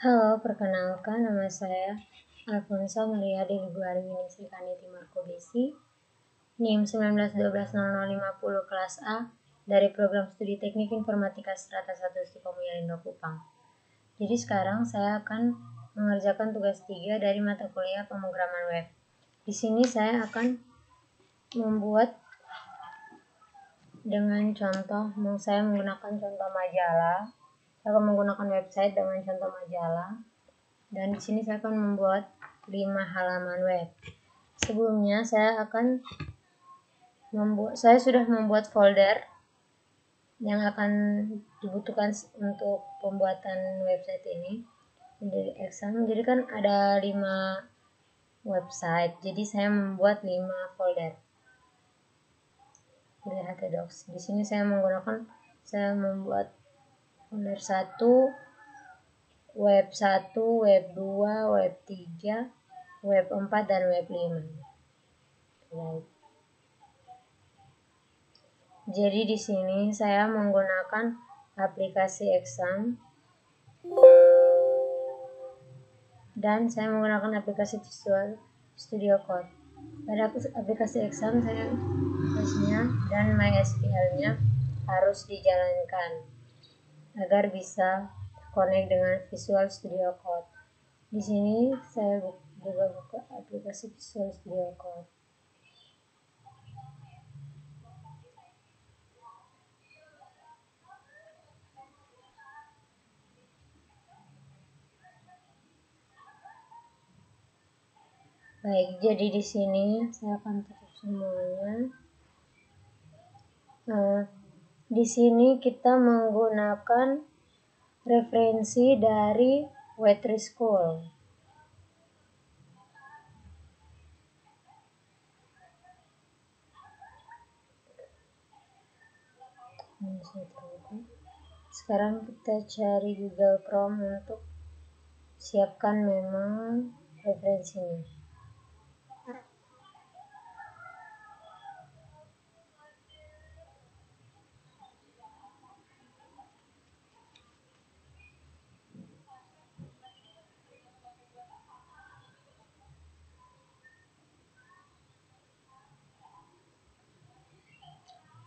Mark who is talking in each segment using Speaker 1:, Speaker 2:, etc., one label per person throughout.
Speaker 1: Halo, perkenalkan nama saya Alfonso Maria de Guarwini Srikaniti Marco Desi, NIM 19120050 kelas A dari program studi Teknik Informatika Strata 1 Stikomulya Indo Kupang. Jadi sekarang saya akan mengerjakan tugas 3 dari mata kuliah pemrograman web. Di sini saya akan membuat dengan contoh, saya menggunakan contoh majalah. Saya akan menggunakan website dengan contoh majalah. Dan di sini saya akan membuat 5 halaman web. Sebelumnya saya sudah membuat folder yang akan dibutuhkan untuk pembuatan website ini dari exam. Jadi kan ada 5 website. Jadi saya membuat 5 folder. Lihat docs. Di sini saya membuat folder 1, web 1, web 2, web 3, web 4, dan web 5. Right. Jadi di sini saya menggunakan aplikasi exam dan saya menggunakan aplikasi Visual Studio Code. Pada aplikasi exam saya tugasnya dan MySQL-nya harus dijalankan agar bisa connect dengan Visual Studio Code. Di sini saya juga buka aplikasi Visual Studio Code. Baik, jadi di sini saya akan tutup semuanya. Di sini kita menggunakan referensi dari Wetri School. Sekarang kita cari Google Chrome untuk siapkan memang referensinya.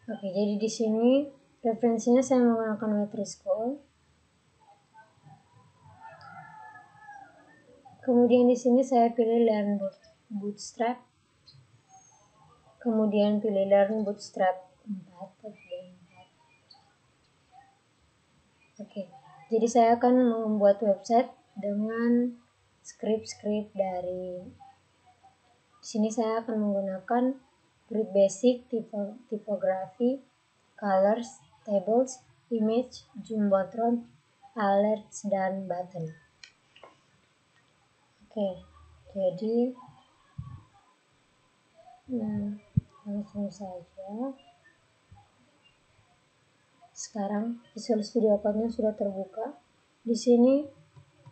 Speaker 1: Oke, jadi di sini referensinya saya menggunakan Wetri School. Kemudian di sini saya pilih Learn Bootstrap. Kemudian pilih Learn Bootstrap 4. Oke, jadi saya akan membuat website dengan script dari di sini saya akan menggunakan grid basic, typography, colors, tables, image, jumbotron, alerts, dan button. Oke, jadi langsung saja. Sekarang Visual Studio Code-nya sudah terbuka. Di sini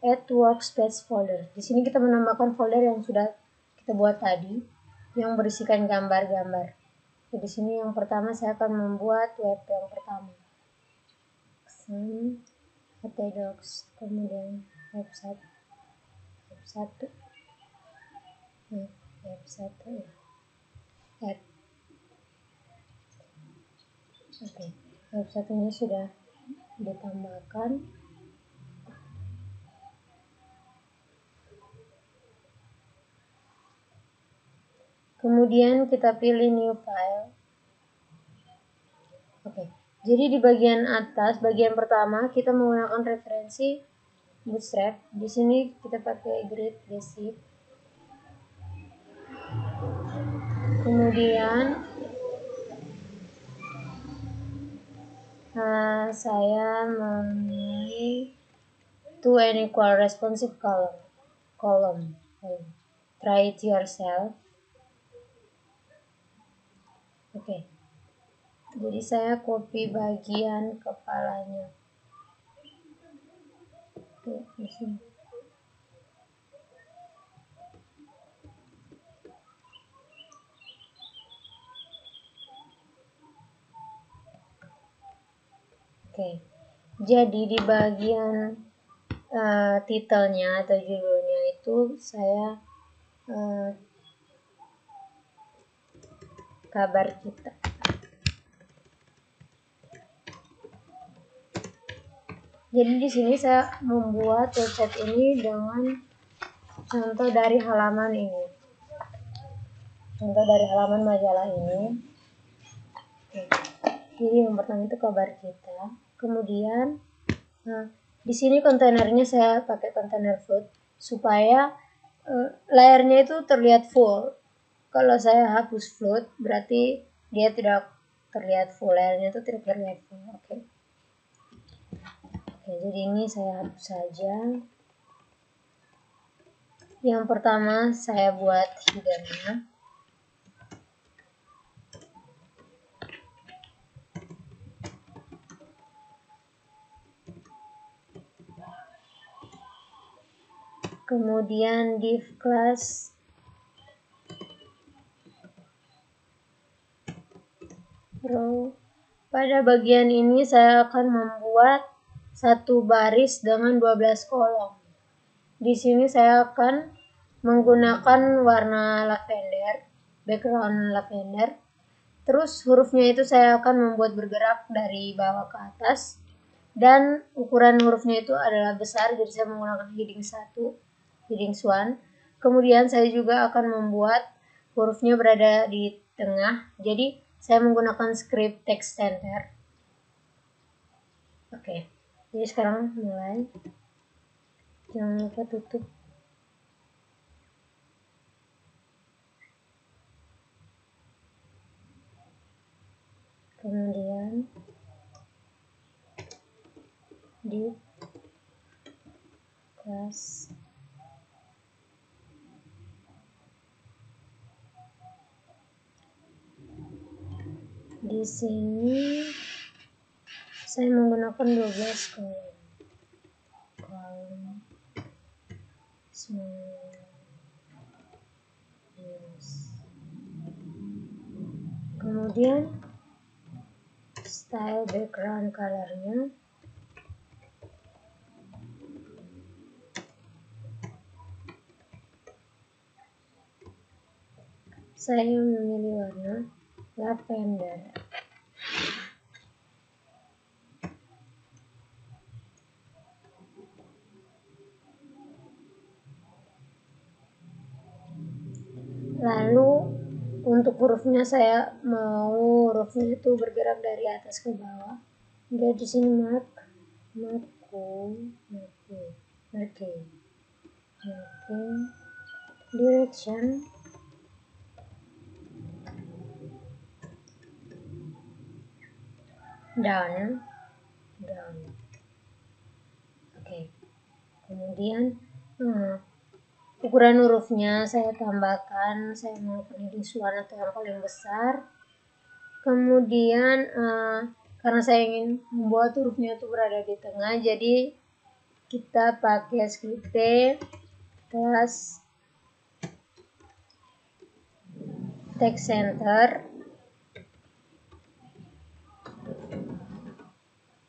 Speaker 1: add workspace folder. Di sini kita menambahkan folder yang sudah kita buat tadi yang berisikan gambar-gambar. Di sini yang pertama saya akan membuat web yang pertama. Docs, kemudian website web 1. Add. Oke, web 1-nya sudah ditambahkan. Kemudian kita pilih new file. Oke, jadi di bagian atas, bagian pertama kita menggunakan referensi Bootstrap. Di sini kita pakai grid basic. Kemudian saya memilih to and equal responsive column. Try it yourself. Oke. Jadi saya copy bagian kepalanya. Oke, di sini. Oke. Jadi di bagian titelnya atau judulnya itu saya kabar kita. Jadi di sini saya membuat website ini dengan contoh dari halaman ini. Contoh dari halaman majalah ini. Oke. Jadi yang pertama itu kabar kita. Kemudian di sini kontainernya saya pakai kontainer float supaya layarnya itu terlihat full. Kalau saya hapus float berarti dia tidak terlihat full, layarnya itu tidak terlihat full. Oke, jadi ini saya hapus saja. Yang pertama saya buat headernya. Kemudian div class row. Pada bagian ini saya akan membuat satu baris dengan 12 kolom. Di sini saya akan menggunakan warna lavender, background lavender. Terus hurufnya itu saya akan membuat bergerak dari bawah ke atas. Dan ukuran hurufnya itu adalah besar, jadi saya menggunakan heading 1, heading 1. Kemudian saya juga akan membuat hurufnya berada di tengah, jadi saya menggunakan script text center. Oke, jadi sekarang mulai. Jangan lupa tutup. Kemudian di kelas di sini saya menggunakan 12 kolom. Kemudian style background colornya saya memilih warna lavender. Lalu untuk hurufnya saya mau hurufnya itu bergerak dari atas ke bawah. Jadi di sini marking direction down. Oke. Kemudian ukuran hurufnya saya tambahkan, saya mau heading 1 atau yang paling besar. Kemudian karena saya ingin membuat hurufnya itu berada di tengah, jadi kita pakai script plus text center.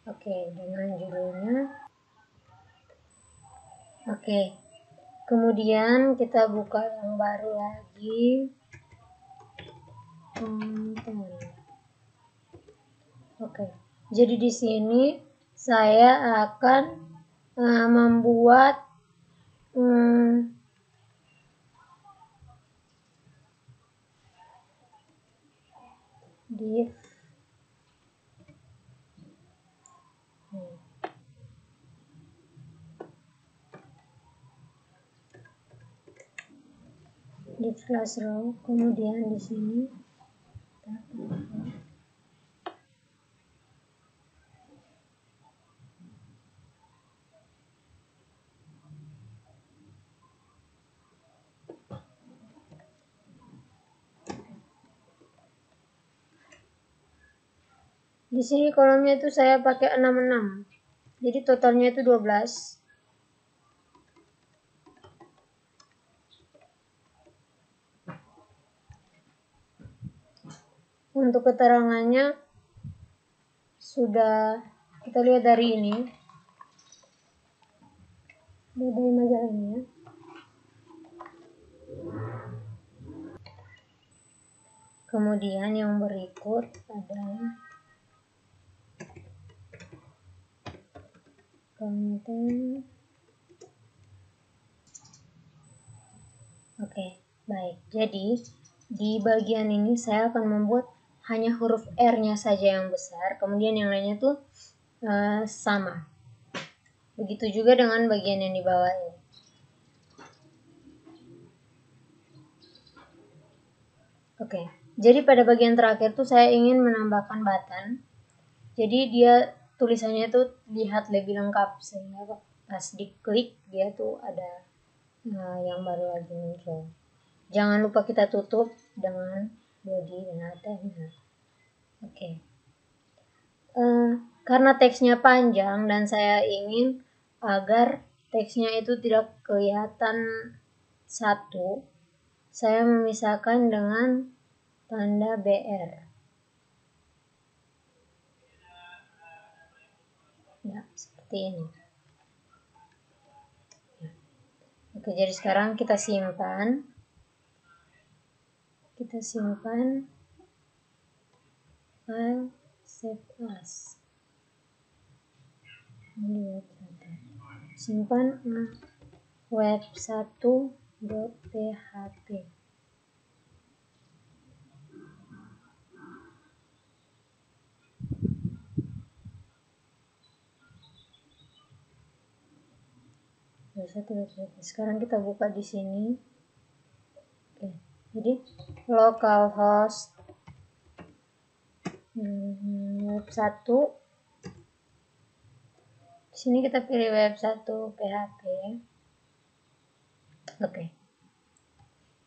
Speaker 1: Oke, dengan judulnya. Oke. Kemudian kita buka yang baru lagi. Oke. Jadi di sini saya akan membuat div class row. Kemudian di sini kolomnya itu saya pakai 66. Jadi totalnya itu 12. Untuk keterangannya sudah kita lihat dari ini. dari majalahnya. Kemudian yang berikut adalah konten. Oke, baik. Jadi di bagian ini saya akan membuat hanya huruf R-nya saja yang besar, kemudian yang lainnya tuh sama. Begitu juga dengan bagian yang di bawah ini. Oke, jadi pada bagian terakhir tuh saya ingin menambahkan button. Jadi dia tulisannya tuh lihat lebih lengkap, sehingga pas diklik dia tuh ada yang baru lagi muncul. Jangan lupa kita tutup dengan body dan HTML. Oke. Karena teksnya panjang dan saya ingin agar teksnya itu tidak kelihatan satu, saya memisahkan dengan tanda BR. Ya, seperti ini. Oke, jadi sekarang kita simpan. File save as. Simpan web1.php. Sekarang kita buka di sini. Oke, jadi localhost web1. Di sini kita pilih web1 PHP. Oke.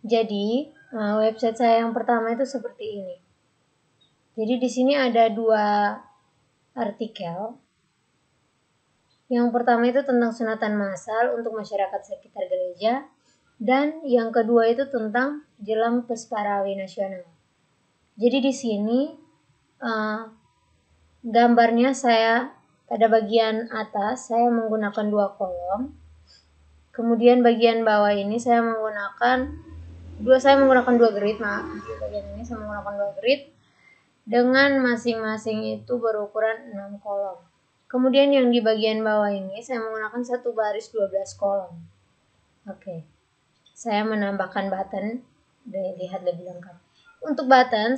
Speaker 1: Jadi website saya yang pertama itu seperti ini. Jadi di sini ada 2 artikel. Yang pertama itu tentang sunatan massal untuk masyarakat sekitar gereja, dan yang kedua itu tentang jelang Pesparawi Nasional. Jadi di sini gambarnya saya pada bagian atas saya menggunakan 2 kolom. Kemudian bagian bawah ini saya menggunakan 2 grid. Di bagian ini saya menggunakan 2 grid dengan masing-masing itu berukuran 6 kolom. Kemudian yang di bagian bawah ini saya menggunakan 1 baris 12 kolom. Oke. Saya menambahkan button, lihat lebih lengkap. Untuk button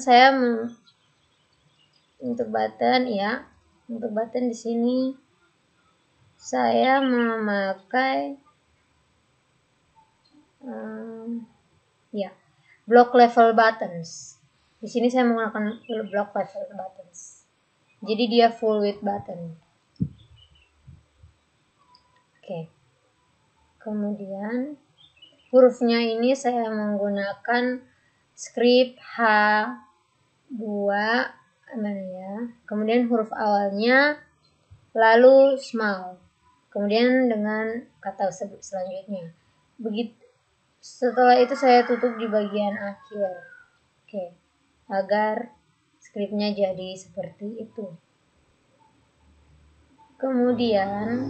Speaker 1: di sini saya memakai block level buttons. Di sini saya menggunakan block level buttons. Jadi dia full width button. Oke. Kemudian hurufnya ini saya menggunakan script H2 kemudian huruf awalnya, lalu small, kemudian dengan kata selanjutnya. Setelah itu saya tutup di bagian akhir. Oke, agar skripnya jadi seperti itu. Kemudian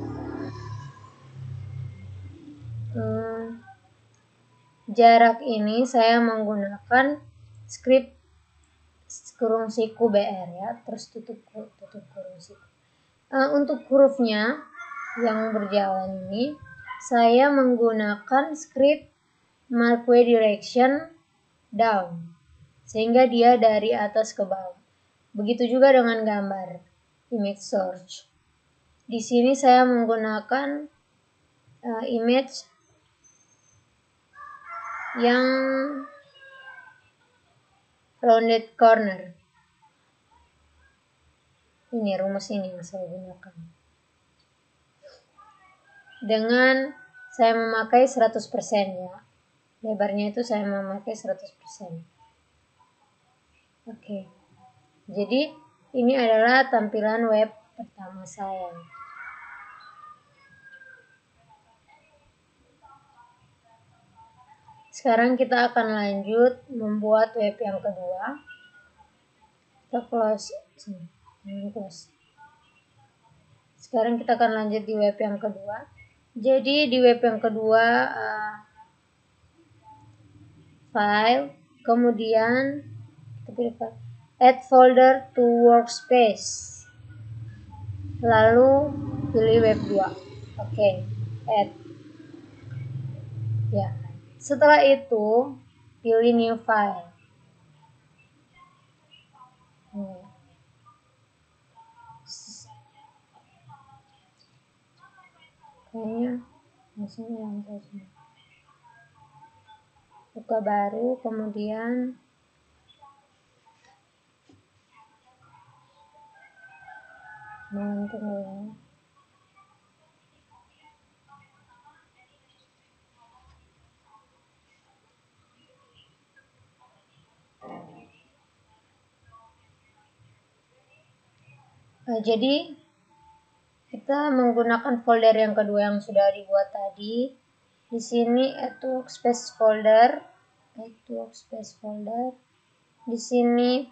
Speaker 1: jarak ini saya menggunakan script kurung siku BR ya, terus tutup kurung siku. Untuk hurufnya yang berjalan ini saya menggunakan script marquee direction down, sehingga dia dari atas ke bawah. Begitu juga dengan gambar image search. Di sini saya menggunakan image yang rounded corner. Ini rumus ini yang saya gunakan. Dengan saya memakai 100% ya. Lebarnya itu saya memakai 100%. Oke. Jadi ini adalah tampilan web pertama saya. Sekarang kita akan lanjut membuat web yang kedua. Kita close. Sekarang kita akan lanjut di web yang kedua. Jadi di web yang kedua file, kemudian add folder to workspace, lalu pilih web 2. Oke, add. Ya. Setelah itu pilih new file. Kayaknya maksudnya yang tadi. Buka baru, kemudian tunggu ya. Jadi kita menggunakan folder yang kedua yang sudah dibuat tadi. Di sini add workspace folder, Di sini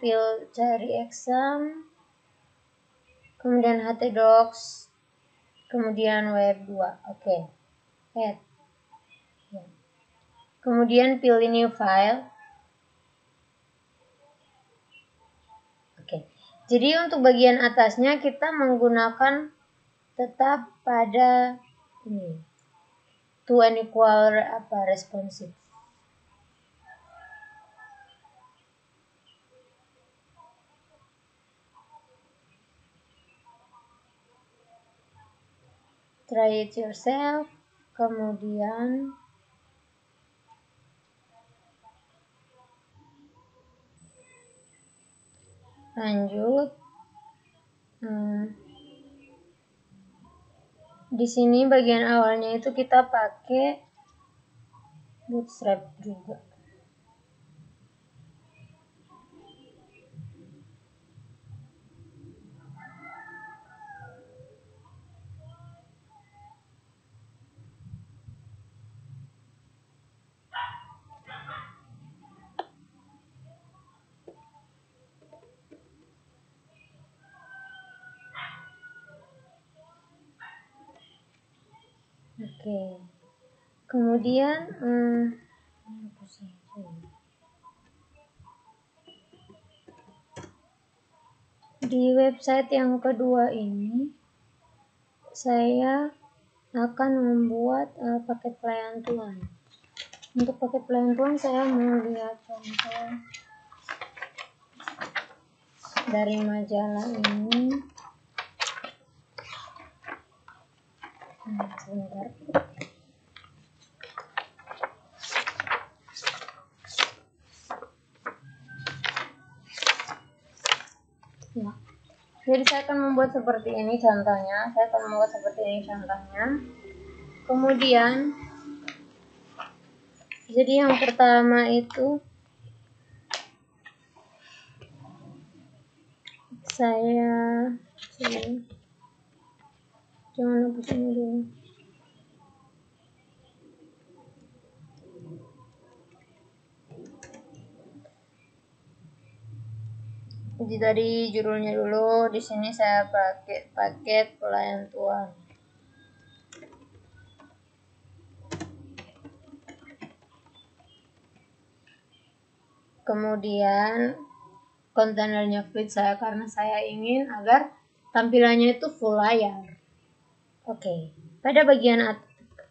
Speaker 1: cari exam, kemudian htdocs, kemudian web 2. Oke. Add. Ya. Kemudian pilih new file. Oke. Jadi untuk bagian atasnya kita menggunakan tetap pada ini to and equal responsive. Try it yourself, kemudian lanjut. Di sini bagian awalnya itu kita pakai bootstrap juga. Oke. Kemudian di website yang kedua ini saya akan membuat paket pelayan tuan. Untuk paket pelayan tuan saya mau lihat contoh dari majalah ini. Sebentar. Ya. Jadi saya akan membuat seperti ini contohnya. Kemudian, jadi yang pertama itu saya jangan hapus ini dulu. Jadi tadi judulnya dulu, di sini saya pakai paket pelayan tuan. Kemudian kontainernya fleet saya karena saya ingin agar tampilannya itu full layar. Oke, pada bagian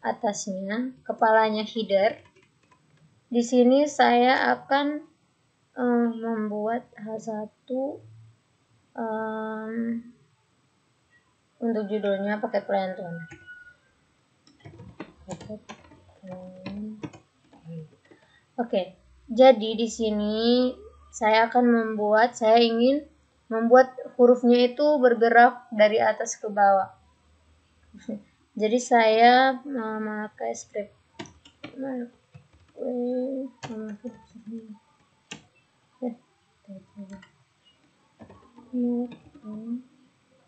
Speaker 1: atasnya, kepalanya header. Di sini saya akan membuat H1 untuk judulnya paket pelayan tuan. Oke, jadi di sini saya ingin membuat hurufnya itu bergerak dari atas ke bawah. Jadi saya memakai script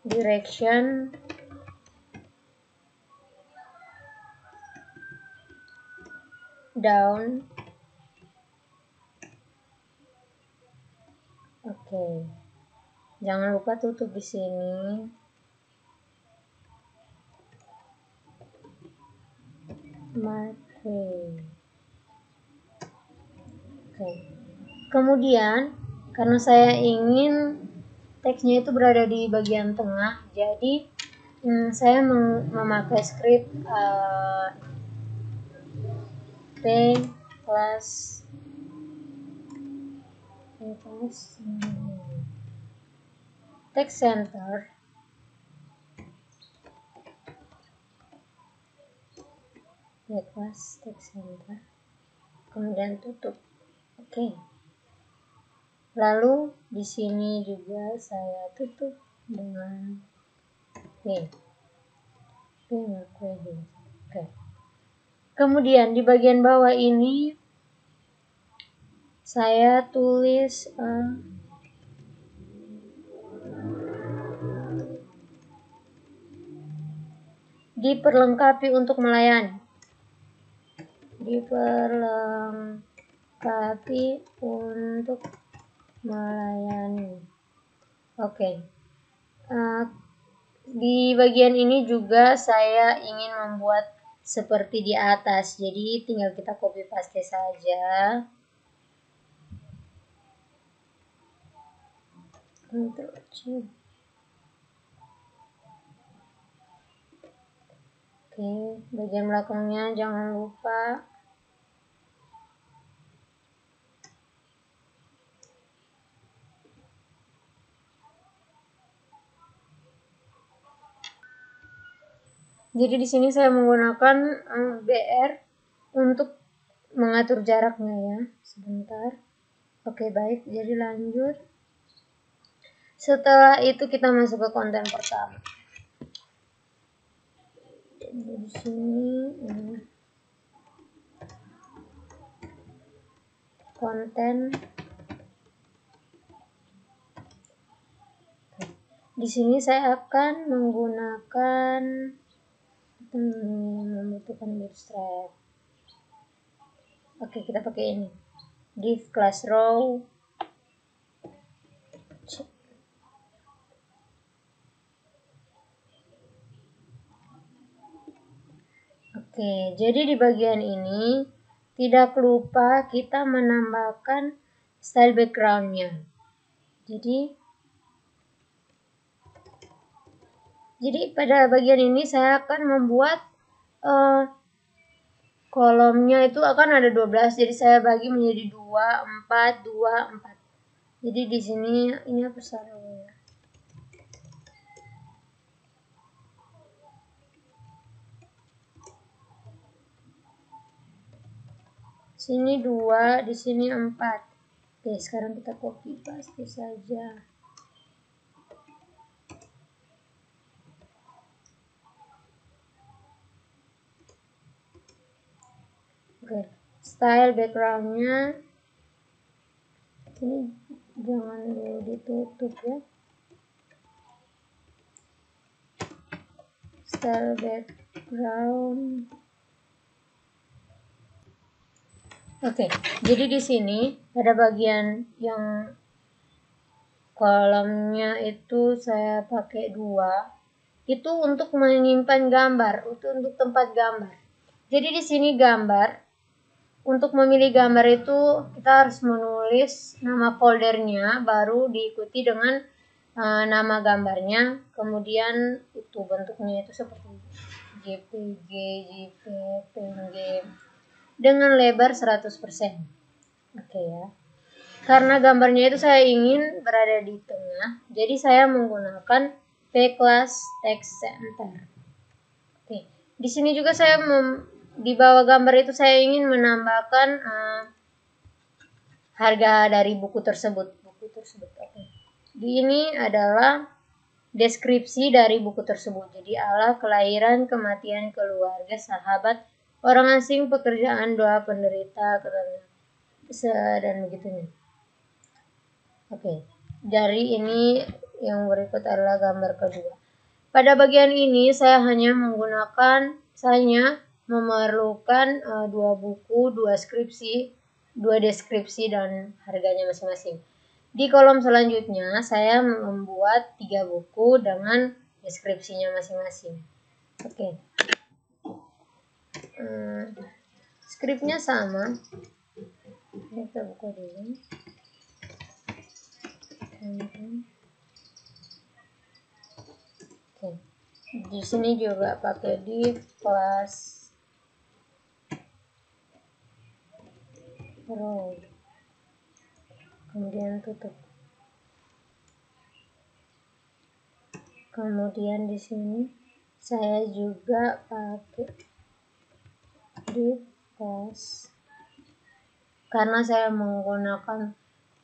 Speaker 1: direction down. Oke. Jangan lupa tutup di sini. Marquez. Oke. Kemudian karena saya ingin teksnya itu berada di bagian tengah, jadi saya memakai script P plus text center text center, kemudian tutup. Oke. Lalu di sini juga saya tutup dengan P Marquez. Oke. Kemudian di bagian bawah ini saya tulis diperlengkapi untuk melayani. Diperlengkapi untuk melayani. Oke. Di bagian ini juga saya ingin membuat seperti di atas. Jadi tinggal kita copy paste saja. Ctrl C. Oke, bagian belakangnya jangan lupa jadi di sini saya menggunakan BR untuk mengatur jaraknya ya. Sebentar. Oke, baik. Jadi lanjut. Setelah itu kita masuk ke konten pertama. Jadi di sini konten. Di sini saya akan menggunakan membutuhkan bootstrap. Oke, kita pakai ini. Div class row. Oke, jadi di bagian ini tidak lupa kita menambahkan style background-nya. Jadi pada bagian ini saya akan membuat kolomnya itu akan ada 12. Jadi saya bagi menjadi 2, 4, 2, 4. Jadi di sini ini apa sarannya? Sini 2, di sini 4. Oke, sekarang kita copy paste saja. Oke, style backgroundnya ini jangan dulu ditutup ya. Style background. Oke, jadi di sini ada bagian yang kolomnya itu saya pakai 2. Itu untuk menyimpan gambar, itu untuk tempat gambar. Jadi di sini gambar. Untuk memilih gambar itu kita harus menulis nama foldernya, baru diikuti dengan nama gambarnya. Kemudian itu bentuknya itu seperti JPG, JPG, PNG dengan lebar 100%. Oke ya. Karena gambarnya itu saya ingin berada di tengah, jadi saya menggunakan P-Class Text Center. Oke. Di sini juga saya di bawah gambar itu saya ingin menambahkan harga dari buku tersebut. Oke. Di ini adalah deskripsi dari buku tersebut. Jadi Allah, kelahiran, kematian, keluarga, sahabat, orang asing, pekerjaan, doa, penderita, dan begitunya. Oke. Dari ini yang berikut adalah gambar kedua. Pada bagian ini saya hanya memerlukan 2 buku, 2 skripsi, 2 deskripsi dan harganya masing-masing. Di kolom selanjutnya saya membuat 3 buku dengan deskripsinya masing-masing. Oke. Scriptnya sama. Kita buka dulu. Oke. Di sini juga pakai div class row. Kemudian tutup. Kemudian di sini saya juga pakai div class karena saya menggunakan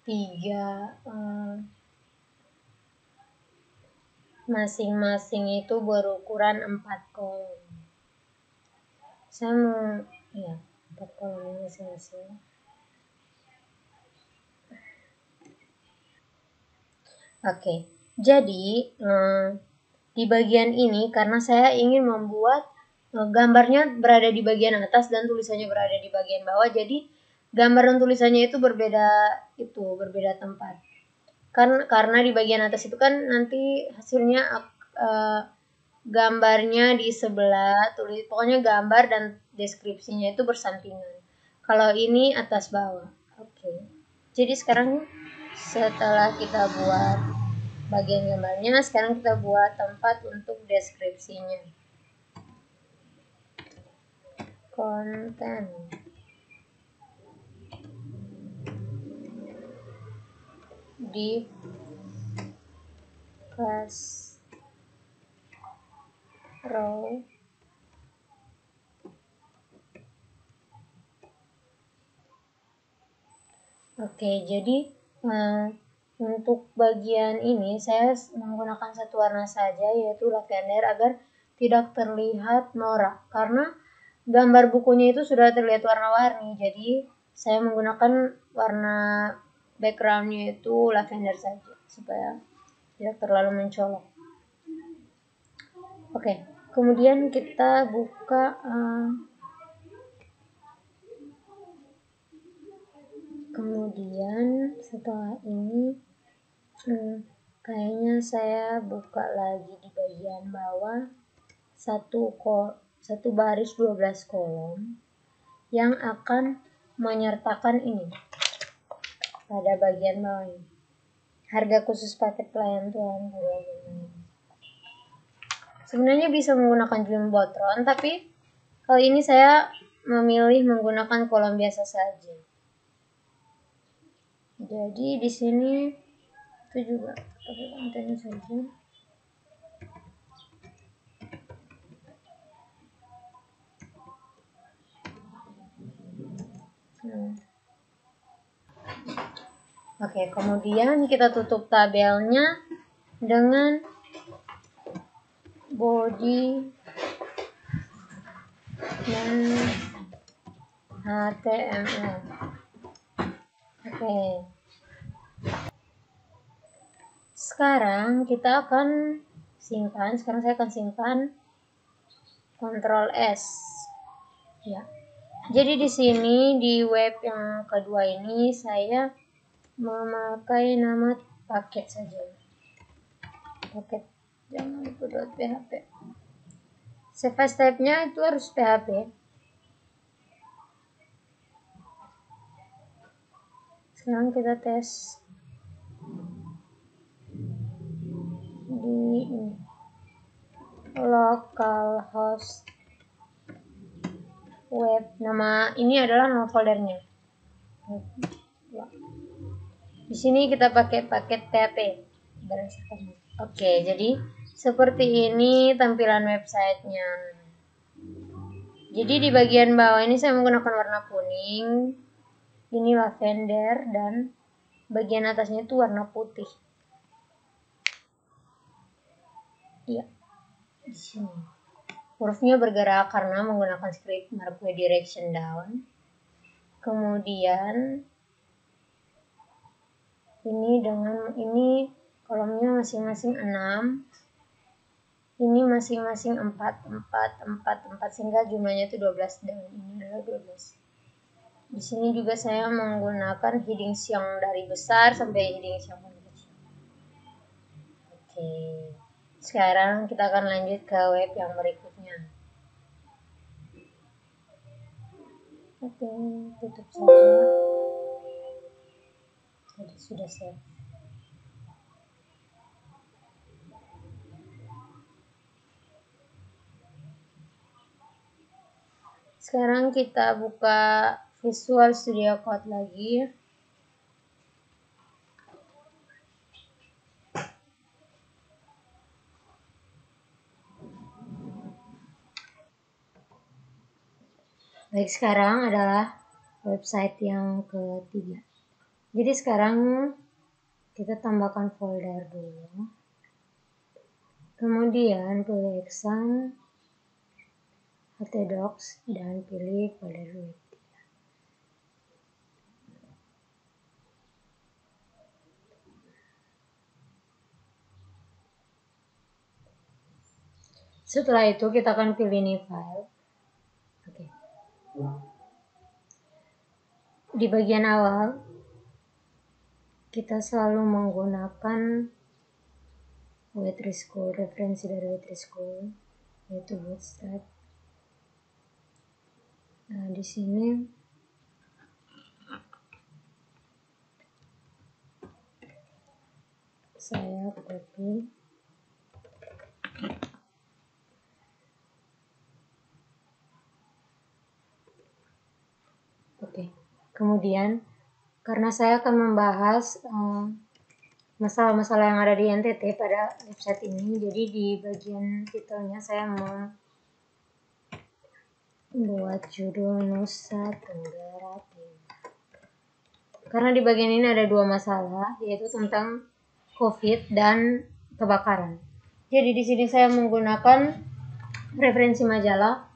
Speaker 1: 3 masing-masing itu berukuran 4 kolom. Saya mau 4 kolom masing-masing. Oke, jadi di bagian ini karena saya ingin membuat gambarnya berada di bagian atas dan tulisannya berada di bagian bawah, jadi gambar dan tulisannya itu berbeda tempat. Karena di bagian atas itu kan nanti hasilnya gambarnya di sebelah, pokoknya gambar dan deskripsinya itu bersampingan. Kalau ini atas bawah. Oke. Jadi sekarang setelah kita buat bagian gambarnya, sekarang kita buat tempat untuk deskripsinya. Konten. Div class row Oke, jadi untuk bagian ini saya menggunakan satu warna saja, yaitu lavender, agar tidak terlihat norak. Karena gambar bukunya itu sudah terlihat warna-warni, jadi saya menggunakan warna backgroundnya itu lavender saja, supaya tidak terlalu mencolok. Oke, kemudian kita buka kemudian setelah ini kayaknya saya buka lagi di bagian bawah satu baris 12 kolom yang akan menyertakan ini pada bagian bawah ini. Harga khusus paket pelayan Tuhan. Sebenarnya bisa menggunakan jumbotron, tapi kali ini saya memilih menggunakan kolom biasa saja. Jadi di sini itu juga pakai kontennya saja. Oke, kemudian kita tutup tabelnya dengan body dan HTML. Oke. Sekarang kita akan simpan. Sekarang saya akan simpan. Ctrl S. Ya. Jadi di sini di web yang kedua ini saya memakai nama paket saja. Paket jangan lupa .php. Save as type-nya itu harus PHP. Sekarang kita tes di localhost web. Nama ini adalah nama foldernya. Di sini kita pakai paket PHP. Oke, jadi seperti ini tampilan websitenya. Jadi di bagian bawah ini saya menggunakan warna kuning. Ini lavender dan bagian atasnya itu warna putih. Iya, di sini. Hurufnya bergerak karena menggunakan script marquee direction down. Kemudian ini kolomnya masing-masing 6. Ini masing-masing 4 sehingga jumlahnya itu 12 dan ini adalah 12. Di sini juga saya menggunakan headings yang dari besar sampai headings yang kecil. Oke. Sekarang kita akan lanjut ke web yang berikutnya. Oke, tutup saja. Tadi sudah save. Sekarang kita buka Visual Studio Code lagi. Baik, sekarang adalah website yang ketiga. Jadi sekarang kita tambahkan folder dulu. Kemudian pilih exam, htdocs, dan pilih folder web. Setelah itu kita akan pilih new file. Oke. Di bagian awal kita selalu menggunakan Wet3School, referensi dari Wet3School, yaitu Bootstrap. Nah, di sini saya copy. Oke. Kemudian karena saya akan membahas masalah-masalah yang ada di NTT pada website ini, jadi di bagian titelnya saya membuat judul Nusa Tenggara Timur. Karena di bagian ini ada dua masalah, yaitu tentang COVID dan kebakaran. Jadi di sini saya menggunakan referensi majalah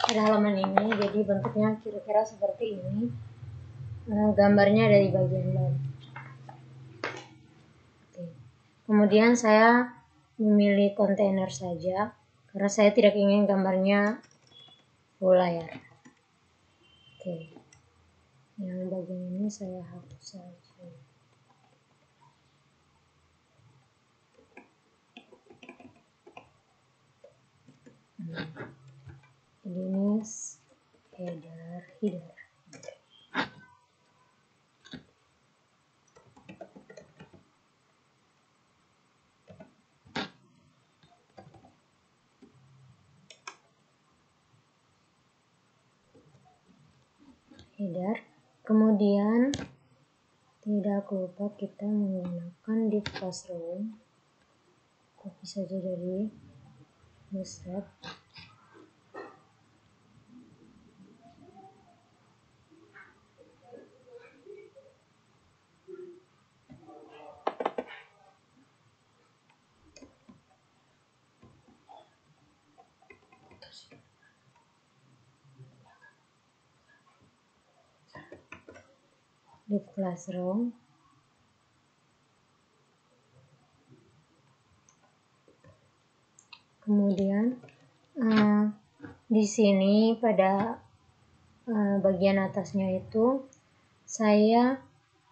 Speaker 1: pada halaman ini, jadi bentuknya kira-kira seperti ini. Gambarnya dari bagian bawah. Kemudian saya memilih kontainer saja karena saya tidak ingin gambarnya full layar. Oke. Yang bagian ini saya hapus saja. Jadi ini header. Kemudian tidak lupa kita menggunakan div classroom. Copy saja dari Bootstrap. Div classroom. Kemudian di sini pada bagian atasnya itu saya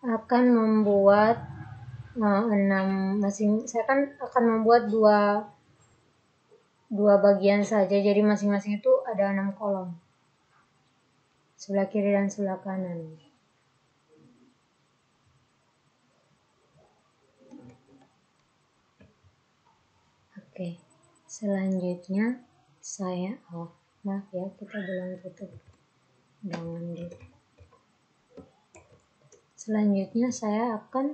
Speaker 1: akan membuat saya akan membuat dua bagian saja, jadi masing-masing itu ada 6 kolom, sebelah kiri dan sebelah kanan. Oke, selanjutnya maaf ya, kita belum tutup dengan div. Selanjutnya saya akan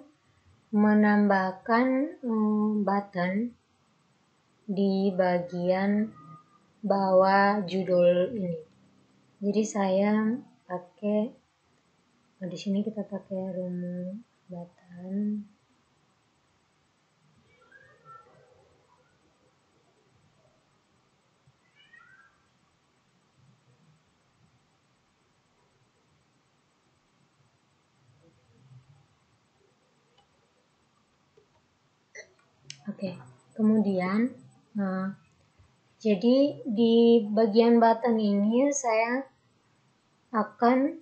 Speaker 1: menambahkan button di bagian bawah judul ini. Jadi saya pakai di sini kita pakai rumus button. Oke, kemudian jadi di bagian button ini saya akan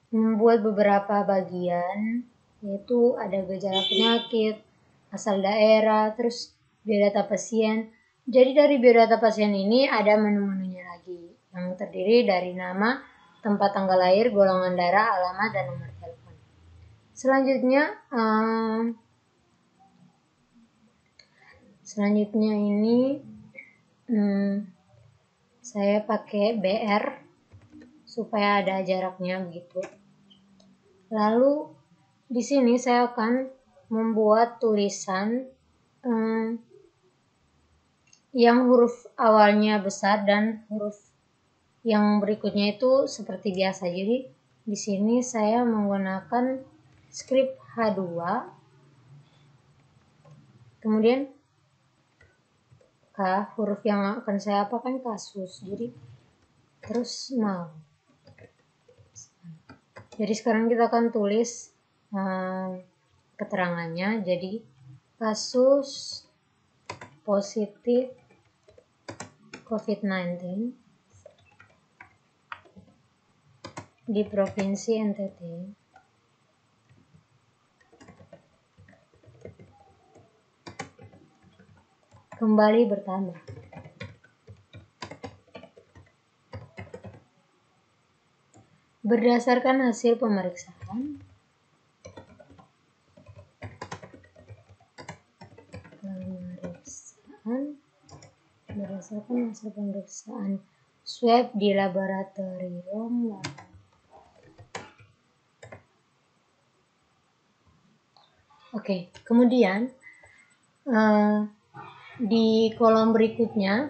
Speaker 1: membuat beberapa bagian, yaitu ada gejala penyakit, asal daerah, terus biodata pasien. Jadi dari biodata pasien ini ada menu-menunya lagi. yang terdiri dari nama, tempat tanggal lahir, golongan darah, alamat, dan nomor telepon. Selanjutnya ini saya pakai BR supaya ada jaraknya begitu. Lalu di sini saya akan membuat tulisan yang huruf awalnya besar dan huruf yang berikutnya itu seperti biasa. Jadi di sini saya menggunakan script H2. Kemudian huruf yang akan saya apakan kasus. Jadi terus mau. Jadi sekarang kita akan tulis keterangannya. Jadi kasus positif COVID-19 di Provinsi NTT kembali bertambah. Berdasarkan hasil pemeriksaan, swab di laboratorium. Oke, kemudian di kolom berikutnya,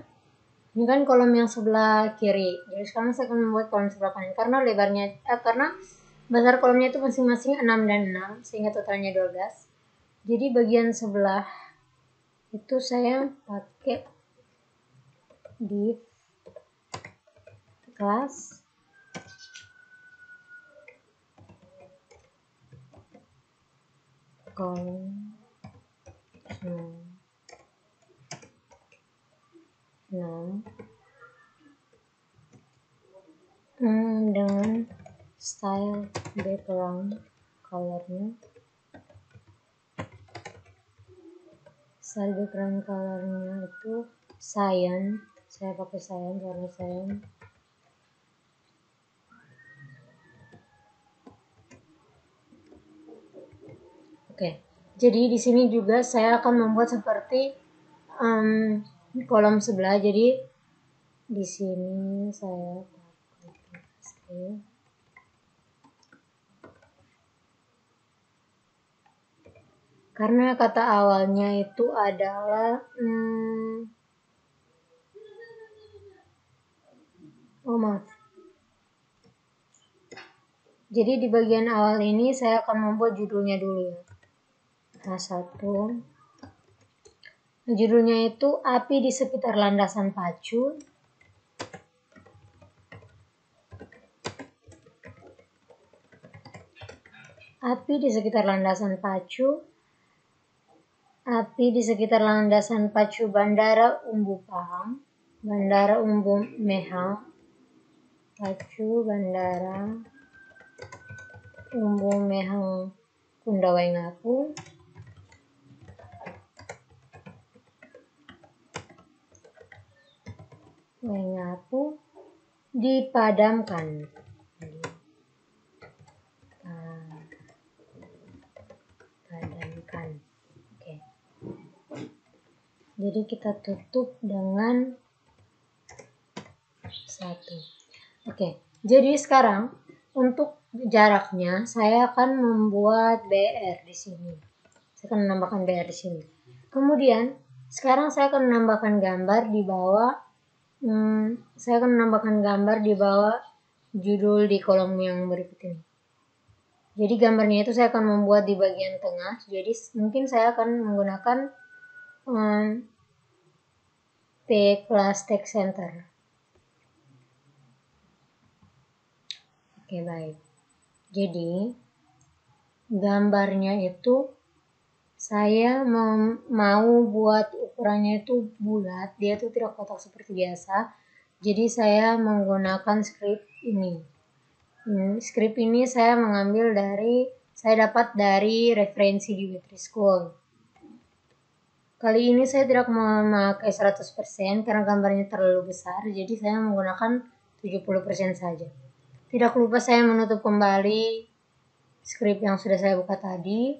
Speaker 1: ini kan kolom yang sebelah kiri. Jadi sekarang saya akan membuat kolom sebelah kanan karena karena besar kolomnya itu masing-masing 6 dan 6 sehingga totalnya 12. Jadi bagian sebelah itu saya pakai div kelas kolom 6 dengan style background colornya itu cyan. Saya pakai cyan warna cyan. Oke, jadi di sini juga saya akan membuat seperti kolom sebelah. Jadi di sini saya pakai karena kata awalnya itu adalah jadi di bagian awal ini saya akan membuat judulnya dulu ya. A1. Judulnya itu api di sekitar landasan pacu. Api di sekitar landasan pacu. Api di sekitar landasan pacu Bandara Umbu Pahang. Bandara Umbu Mehang. Pacu Bandara Umbu Mehang Kunda Waingapu. Dipadamkan. Oke. Jadi kita tutup dengan 1. Oke. Jadi sekarang untuk jaraknya saya akan membuat BR di sini. Saya akan menambahkan BR di sini. Kemudian sekarang saya akan menambahkan gambar di bawah. Saya akan menambahkan gambar di bawah judul di kolom yang berikut ini. Jadi gambarnya itu saya akan membuat di bagian tengah. Jadi mungkin saya akan menggunakan P Class Text Center. Oke, baik. Jadi gambarnya itu saya mau buat ukurannya itu bulat, dia tuh tidak kotak seperti biasa. Jadi saya menggunakan script ini. Script ini saya dapat dari referensi di Witry School. Kali ini saya tidak memakai 100% karena gambarnya terlalu besar, jadi saya menggunakan 70% saja. Tidak lupa saya menutup kembali skrip yang sudah saya buka tadi.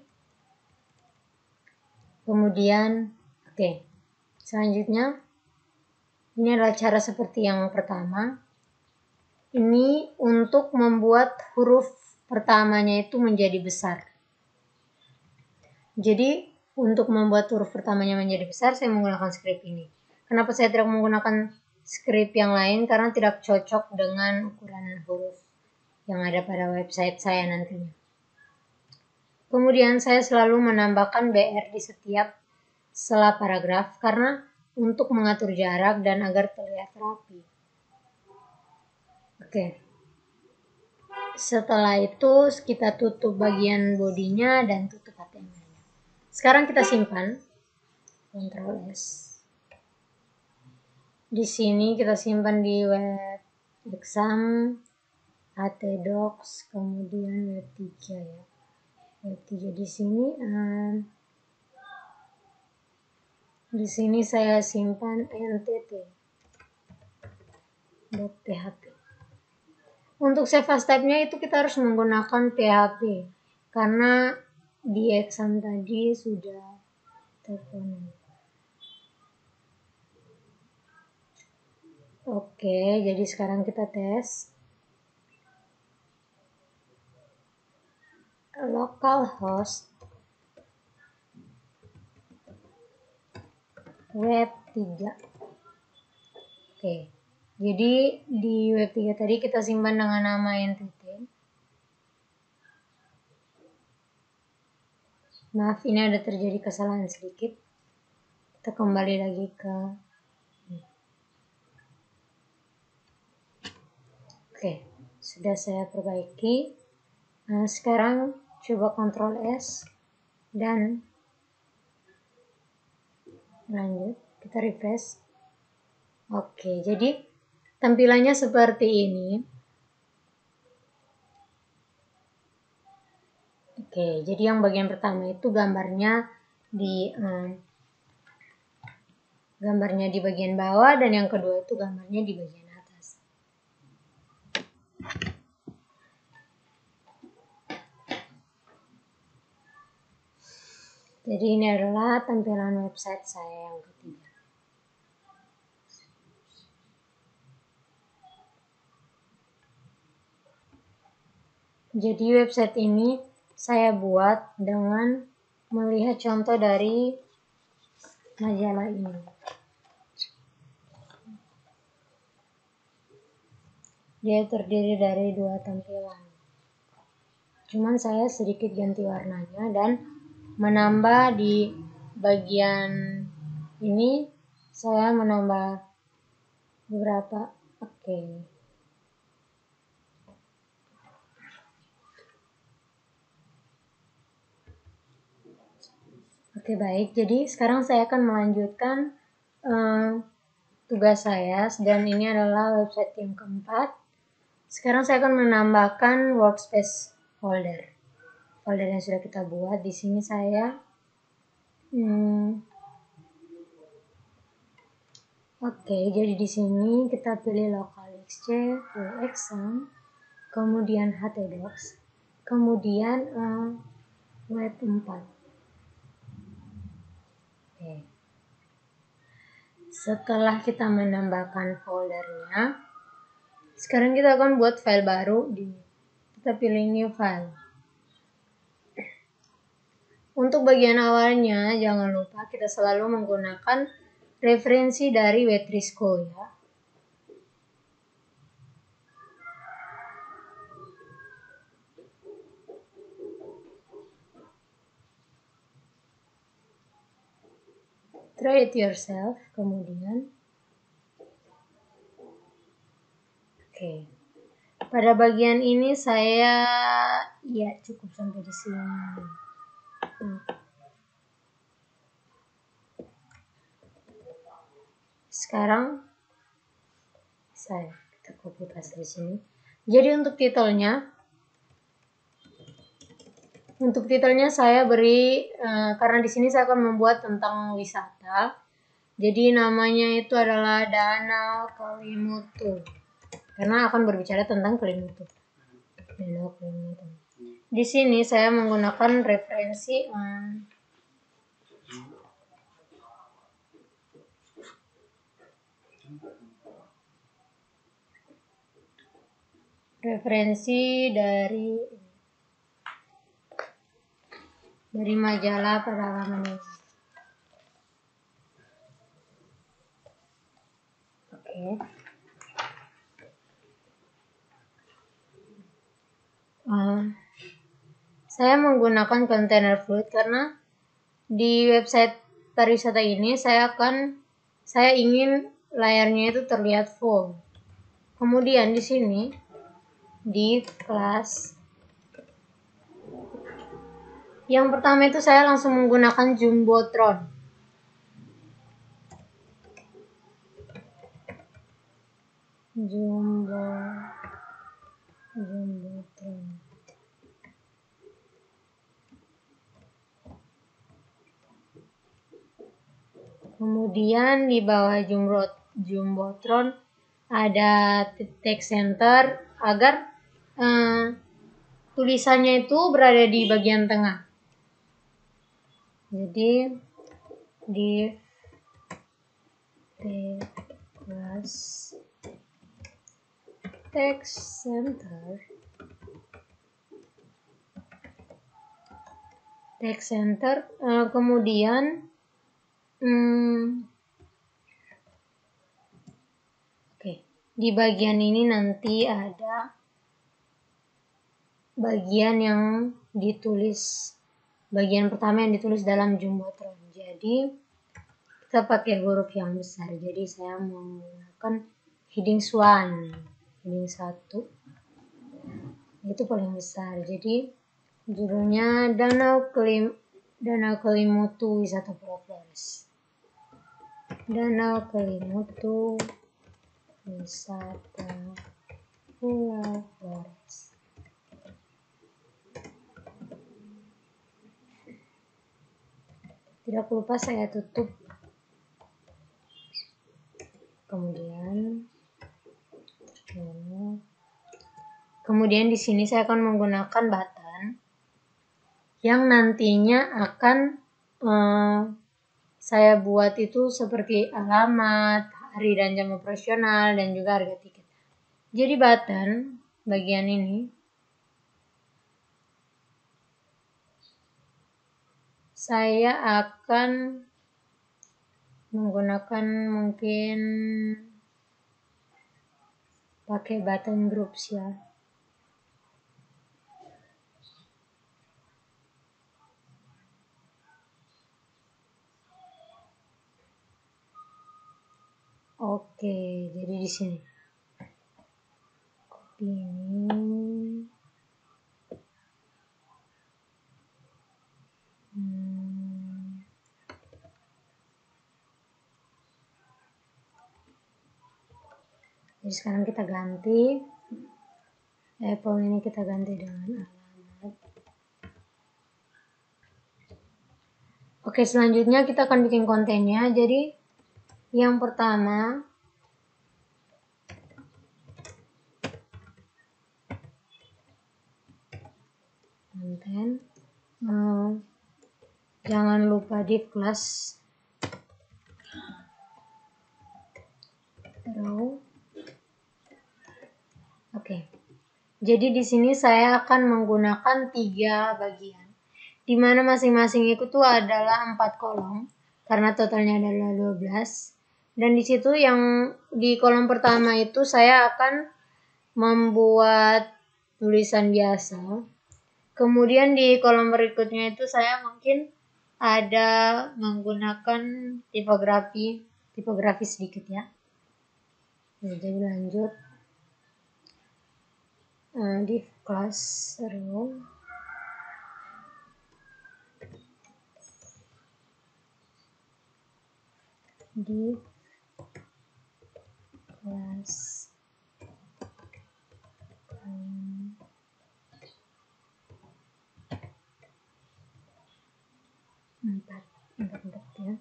Speaker 1: Kemudian, selanjutnya ini adalah cara seperti yang pertama. Ini untuk membuat huruf pertamanya itu menjadi besar. Jadi untuk membuat huruf pertamanya menjadi besar, saya menggunakan skrip ini. Kenapa saya tidak menggunakan skrip yang lain? Karena tidak cocok dengan ukuran huruf yang ada pada website saya nantinya. Kemudian saya selalu menambahkan BR di setiap sela paragraf karena untuk mengatur jarak dan agar terlihat rapi. Setelah itu kita tutup bagian bodinya dan tutup HTML-nya. Sekarang kita simpan. Ctrl S. Di sini kita simpan di web exam, htdocs, kemudian web 3 ya. Web 3 di sini saya simpan ntt.php. Untuk save as type-nya itu kita harus menggunakan PHP karena di exam tadi sudah terpenuhi. Jadi sekarang kita tes. Localhost web 3. Jadi di web 3 tadi kita simpan dengan nama entity. Maaf, ini ada terjadi kesalahan sedikit. Kita kembali lagi ke sudah saya perbaiki. Nah, sekarang coba Ctrl S dan lanjut, kita refresh. Jadi tampilannya seperti ini. Jadi yang bagian pertama itu gambarnya di bagian bawah dan yang kedua itu gambarnya di bagian atas. Jadi ini adalah tampilan website saya yang ketiga. Jadi website ini saya buat dengan melihat contoh dari majalah ini. Dia terdiri dari 2 tampilan. Cuman saya sedikit ganti warnanya dan menambah di bagian ini, saya menambah beberapa. Baik. Jadi sekarang saya akan melanjutkan tugas saya dan ini adalah website yang keempat. Sekarang saya akan menambahkan workspace folder yang sudah kita buat. Di sini saya jadi di sini kita pilih localxc, full exam, kemudian htdocs, kemudian web 4. Setelah kita menambahkan foldernya, sekarang kita akan buat file baru. Kita pilih new file. Untuk bagian awalnya, jangan lupa kita selalu menggunakan referensi dari Wetrisco ya. Try it yourself, kemudian pada bagian ini saya cukup sampai di sini. Sekarang kita copy paste di sini. Jadi untuk titelnya saya beri karena di sini saya akan membuat tentang wisata. Jadi namanya itu adalah Danau Kelimutu. karena akan berbicara tentang klaim mutu. Danau klaim mutu. Di sini saya menggunakan referensi dari majalah perdagangan ini. Oke. Saya menggunakan container fluid karena di website pariwisata ini saya ingin layarnya itu terlihat full. Kemudian di sini di kelas yang pertama itu saya langsung menggunakan Jumbotron. Jumbotron. Kemudian di bawah Jumbotron ada text center agar tulisannya itu berada di bagian tengah. Jadi di text center kemudian di bagian ini nanti ada bagian pertama yang ditulis dalam Jumbotron. Jadi kita pakai huruf yang besar. Jadi saya menggunakan heading 1 itu paling besar. Jadi judulnya Danau Kelimutu Wisata Pulau Flores. Danau Kelimutu Wisata Pulau Flores. Tidak lupa saya tutup. Kemudian di sini saya akan menggunakan button yang nantinya akan saya buat itu seperti alamat, hari dan jam operasional, dan juga harga tiket. Jadi button bagian ini saya akan menggunakan mungkin pakai button groups ya. Oke, jadi di sini copy ini. Jadi sekarang kita ganti Apple ini kita ganti dengan alamat. Oke, selanjutnya kita akan bikin kontennya. Jadi yang pertama konten, jangan lupa div class row. Oke. Jadi di sini saya akan menggunakan 3 bagian, di mana masing-masing itu tuh adalah 4 kolom karena totalnya adalah 12. Dan di situ yang di kolom pertama itu saya akan membuat tulisan biasa. Kemudian di kolom berikutnya itu saya mungkin ada menggunakan tipografi sedikit ya. Jadi lanjut. Div class row. Div class 4 ya.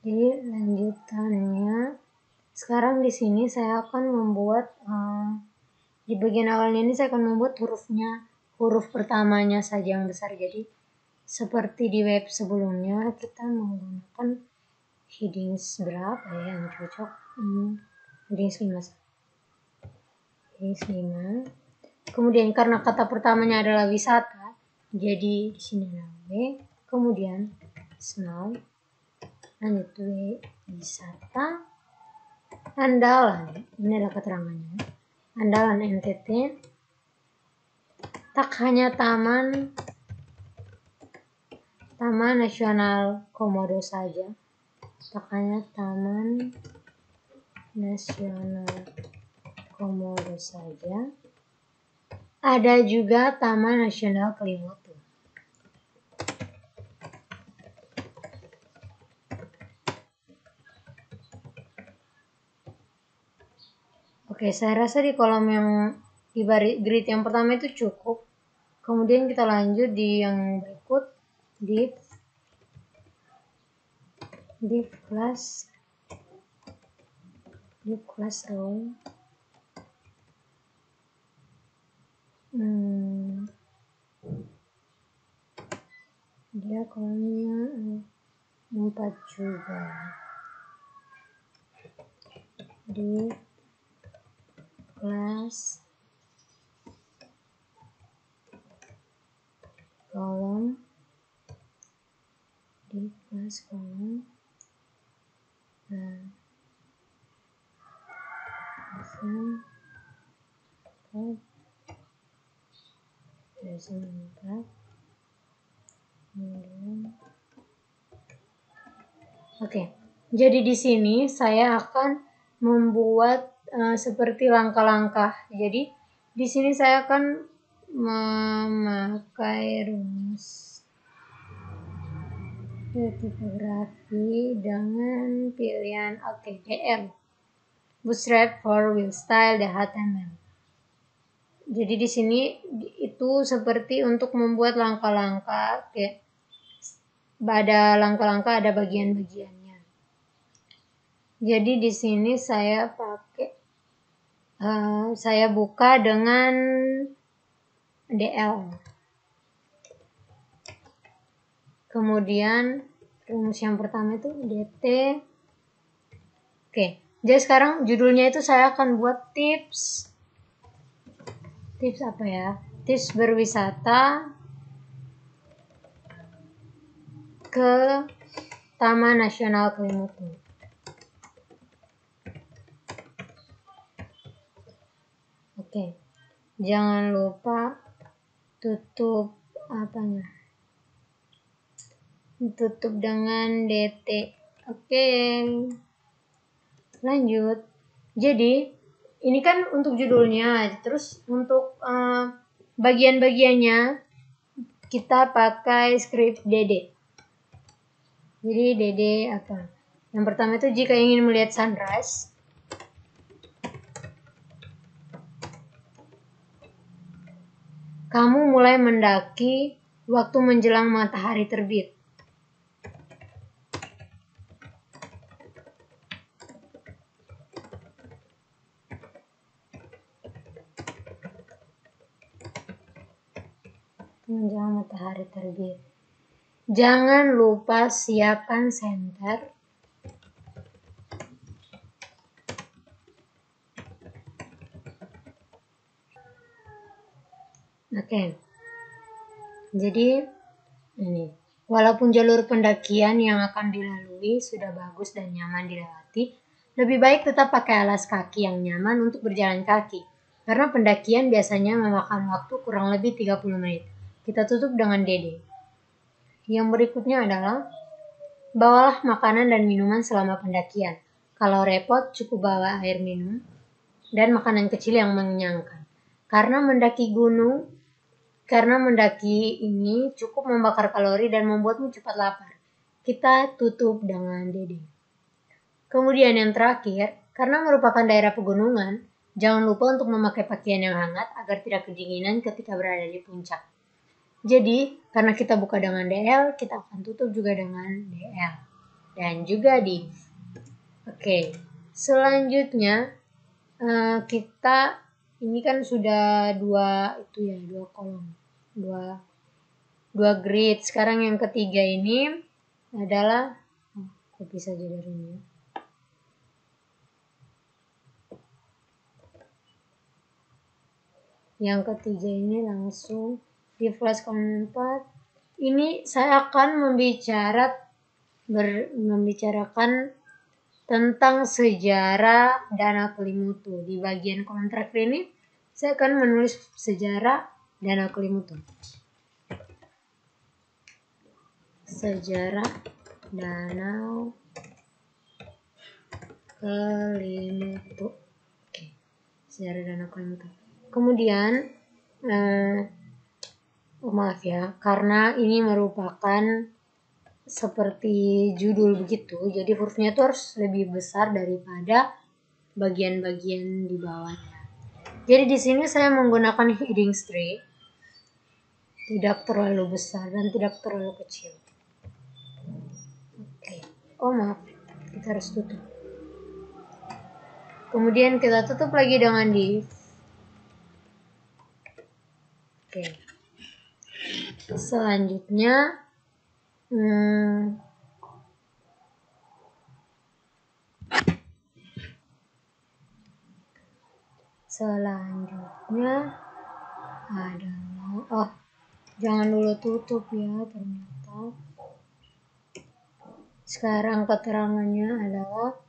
Speaker 1: Jadi lanjutannya, sekarang di sini saya akan membuat di bagian awalnya ini saya akan membuat huruf pertamanya saja yang besar. Jadi seperti di web sebelumnya kita menggunakan headings berapa ya yang cocok? Headings 5. Headings 5. Kemudian karena kata pertamanya adalah wisata, jadi di sini ada W, kemudian small, lanjut W, wisata, andalan, ini adalah keterangannya, andalan NTT, tak hanya Taman Nasional Komodo saja, tak hanya Taman Nasional Komodo saja, ada juga Taman Nasional Kelimutu. Oke, saya rasa di kolom yang di grid yang pertama itu cukup. Kemudian kita lanjut di yang berikut, div class row. Dia kolomnya 4 juga. Div class kolom, di kelas kolom, Oke, jadi di sini saya akan membuat seperti langkah-langkah. Jadi di sini saya akan memakai rumus tipografi dengan pilihan DL, Bootstrap for Wheel Style dan HTML. Jadi di sini itu seperti untuk membuat langkah-langkah, ada langkah-langkah, ada bagian-bagiannya. Jadi di sini saya saya buka dengan DL. Kemudian rumus yang pertama itu DT. Oke, jadi sekarang judulnya itu saya akan buat tips apa ya? Tips berwisata ke Taman Nasional Kelimutu. Oke, jangan lupa tutup tutup dengan DT. Oke, lanjut. Jadi ini kan untuk judulnya, terus untuk bagian-bagiannya kita pakai script DD. Jadi DD apa? Yang pertama itu jika ingin melihat sunrise, kamu mulai mendaki waktu menjelang matahari terbit. Menjelang matahari terbit. Jangan lupa siapkan senter. Oke. Jadi ini, walaupun jalur pendakian yang akan dilalui sudah bagus dan nyaman dilewati, lebih baik tetap pakai alas kaki yang nyaman untuk berjalan kaki. Karena pendakian biasanya memakan waktu kurang lebih 30 menit. Kita tutup dengan DD. Yang berikutnya adalah bawalah makanan dan minuman selama pendakian. Kalau repot, cukup bawa air minum dan makanan kecil yang mengenyangkan. Karena mendaki ini cukup membakar kalori dan membuatmu cepat lapar. Kita tutup dengan DD. Kemudian yang terakhir, karena merupakan daerah pegunungan, jangan lupa untuk memakai pakaian yang hangat agar tidak kedinginan ketika berada di puncak. Jadi, karena kita buka dengan DL, kita akan tutup juga dengan DL. dan juga div. Oke, selanjutnya kita ini kan sudah dua kolom, dua grid. Sekarang yang ketiga ini adalah copy saja dari ini. Yang ketiga ini langsung di flash column 4. Ini saya akan membicarakan tentang sejarah Danau Kelimutu. Di bagian kolom terakhir ini saya akan menulis sejarah Danau Kelimutu. Sejarah Danau Kelimutu. Oke. Sejarah Danau Kelimutu. Kemudian maaf ya, karena ini merupakan seperti judul begitu, jadi hurufnya itu harus lebih besar daripada bagian-bagian di bawahnya. Jadi di sini saya menggunakan heading strip, tidak terlalu besar dan tidak terlalu kecil. Oke. Oh maaf, kita harus tutup. Kemudian kita tutup lagi dengan div. Oke. Selanjutnya adalah jangan dulu tutup ya, ternyata. Sekarang keterangannya adalah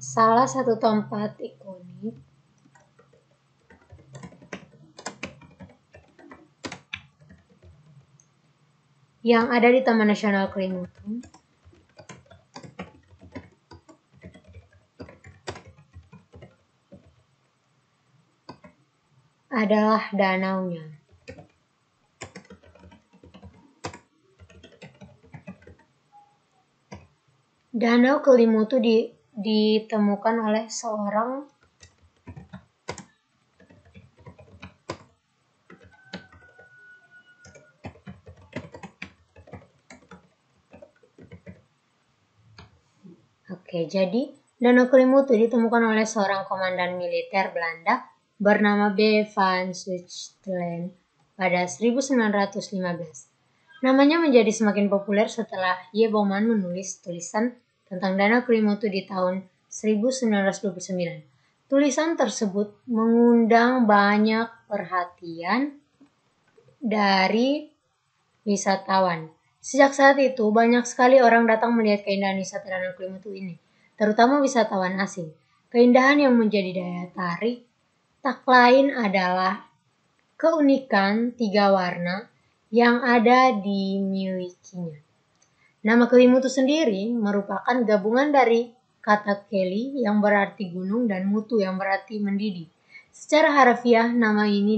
Speaker 1: salah satu tempat ikonik yang ada di Taman Nasional Kelimutu adalah danaunya. Danau Kelimutu ditemukan oleh seorang jadi Danau Kelimutu ditemukan oleh seorang komandan militer Belanda bernama B. van Zuidtland pada 1915. Namanya menjadi semakin populer setelah Y. Bowman menulis tulisan tentang Danau Kelimutu di tahun 1929. Tulisan tersebut mengundang banyak perhatian dari wisatawan. Sejak saat itu, banyak sekali orang datang melihat keindahan wisata Danau Kelimutu ini, terutama wisatawan asing. Keindahan yang menjadi daya tarik tak lain adalah keunikan 3 warna yang ada dimilikinya. Nama Kelimutu sendiri merupakan gabungan dari kata Keli yang berarti gunung dan mutu yang berarti mendidih. Secara harafiah, nama ini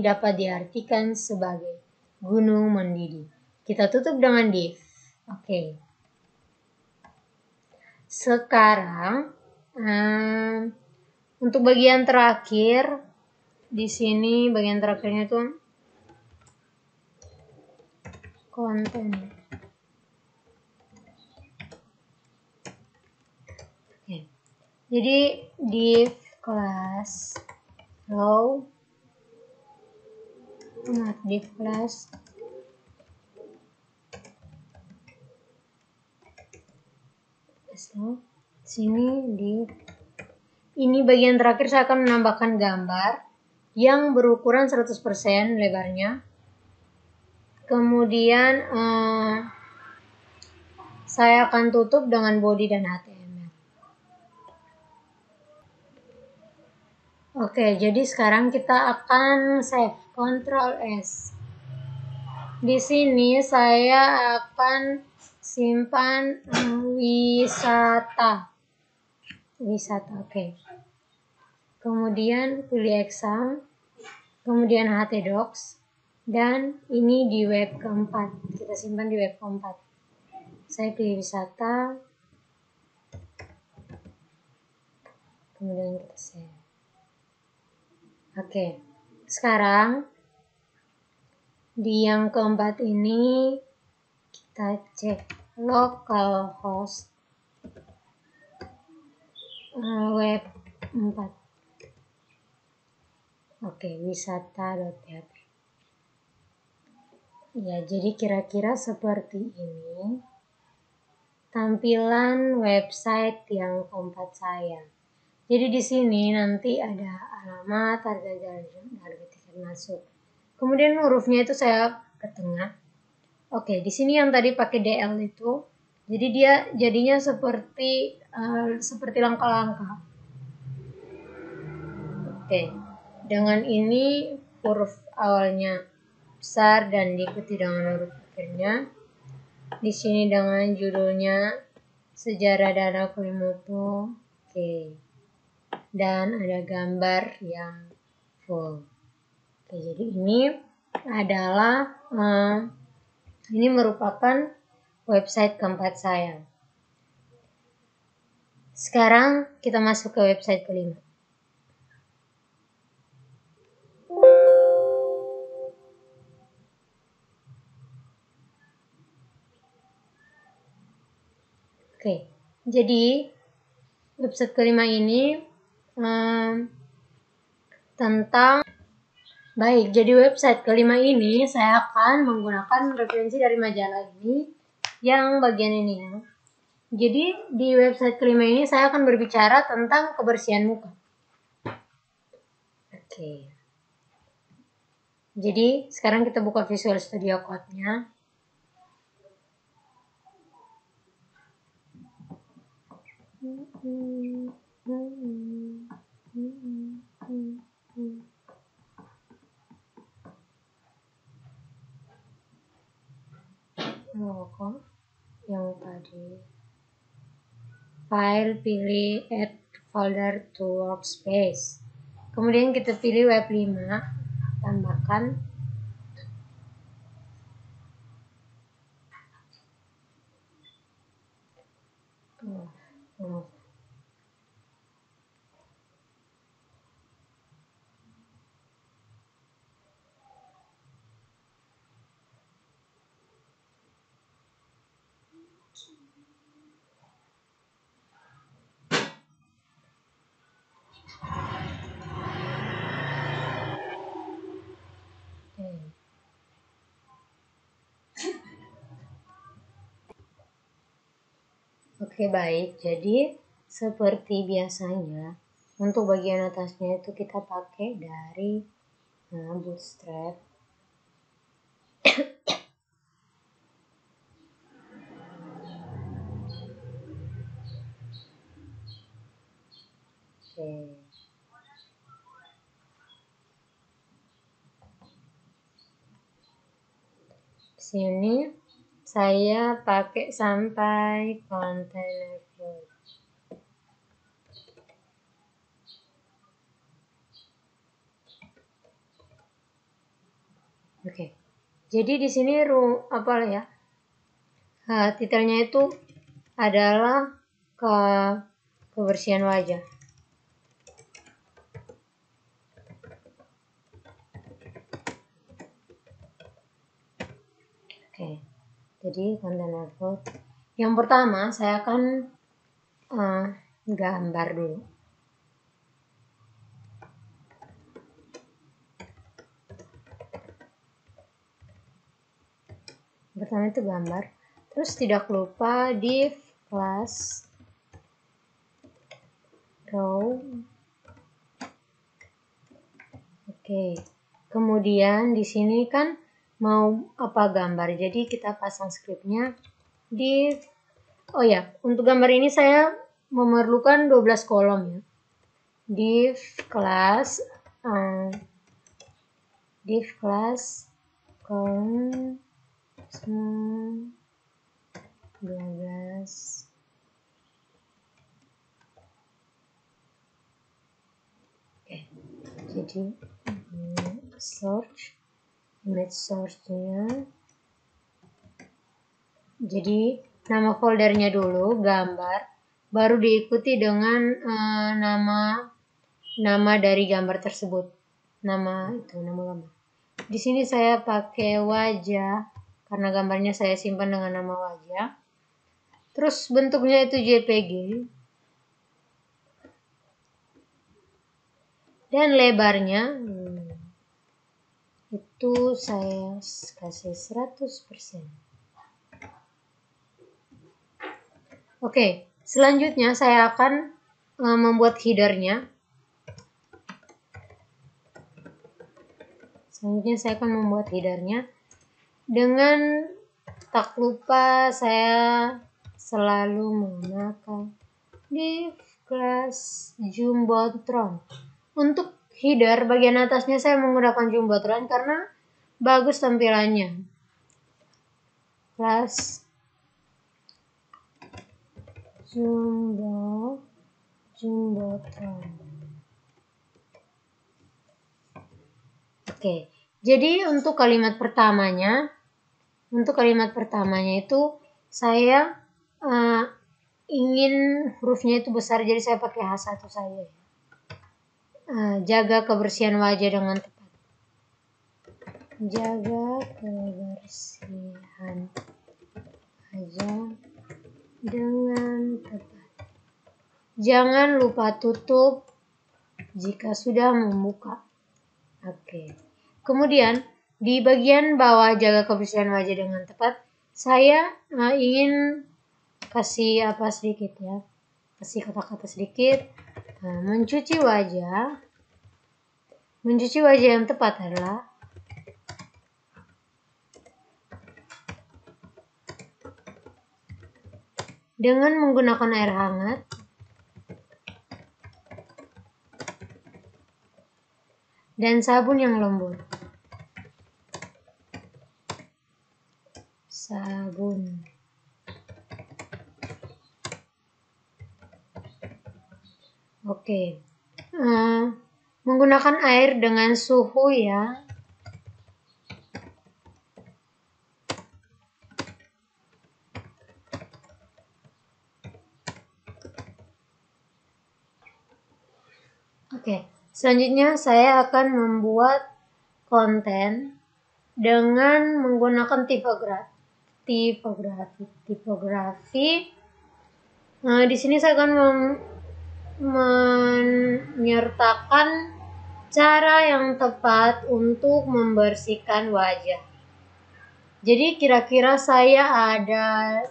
Speaker 1: dapat diartikan sebagai gunung mendidih. Kita tutup dengan div. Oke. Sekarang untuk bagian terakhir di sini bagian terakhirnya itu konten. Oke. Jadi div kelas row div kelas sini ini bagian terakhir saya akan menambahkan gambar yang berukuran 100% lebarnya. Kemudian saya akan tutup dengan body dan HTML. Oke, jadi sekarang kita akan save. Ctrl S. Di sini saya akan simpan wisata. Oke. Kemudian pilih exam, kemudian htdocs, dan ini di web keempat. Kita simpan di web keempat. Saya pilih wisata, kemudian kita save. Oke, sekarang Di yang keempat ini kita cek localhost web 4. Oke, wisata.php. Ya, jadi kira-kira seperti ini tampilan website yang keempat saya. Jadi di sini nanti ada alamat, harga tiket masuk. Kemudian hurufnya itu saya ke tengah. Oke, di sini yang tadi pakai DL itu, jadi dia jadinya seperti langkah-langkah. Oke, dengan ini huruf awalnya besar dan diikuti dengan huruf akhirnya. Di sini dengan judulnya Sejarah Danau Kelimutu. Oke. Dan ada gambar yang full. Oke, jadi ini adalah ini merupakan website keempat saya. Sekarang kita masuk ke website kelima. Oke, jadi website kelima ini tentang baik. Jadi website kelima ini saya akan menggunakan referensi dari majalah ini yang bagian ini ya. Jadi di website kelima ini saya akan berbicara tentang kebersihan muka. Oke. Jadi sekarang kita buka Visual Studio Code-nya. Kok yang tadi file, pilih add folder to workspace, kemudian kita pilih web 5, tambahkan Oke, baik. Jadi seperti biasanya untuk bagian atasnya itu kita pakai dari Bootstrap. Oke. Sini saya pakai sampai container flow. Oke. Jadi di sini titelnya itu adalah kebersihan wajah. Oke. Jadi container flow. Yang pertama saya akan gambar dulu. Pertama itu gambar. Terus tidak lupa div class row. Oke. Kemudian di sini kan mau apa gambar. Jadi kita pasang scriptnya div. Oh ya, untuk gambar ini saya memerlukan 12 kolom ya. Div class kolom 12. Oke. Jadi image source-nya. Jadi nama foldernya dulu gambar, baru diikuti dengan nama dari gambar tersebut. Nama gambar. Di sini saya pakai wajah karena gambarnya saya simpan dengan nama wajah. Terus bentuknya itu JPG. Dan lebarnya itu saya kasih 100%. Oke, selanjutnya saya akan membuat headernya. Dengan tak lupa saya selalu menggunakan div class Jumbotron. Untuk header bagian atasnya saya menggunakan Jumbotron karena bagus tampilannya. Class Jumbotron. Oke, jadi untuk kalimat pertamanya itu saya ingin hurufnya itu besar, jadi saya pakai H1 saja. Jaga kebersihan wajah dengan tepat. Jaga kebersihan wajah dengan tepat. Jangan lupa tutup jika sudah membuka. Oke. Kemudian di bagian bawah jaga kebersihan wajah dengan tepat, saya ingin kasih sedikit ya. Kasih kata-kata sedikit. Mencuci wajah yang tepat adalah dengan menggunakan air hangat dan sabun yang lembut. Oke. Menggunakan air dengan suhu ya. Oke. Selanjutnya saya akan membuat konten dengan menggunakan tipografi. Di sini saya akan menyertakan cara yang tepat untuk membersihkan wajah. Jadi kira-kira saya ada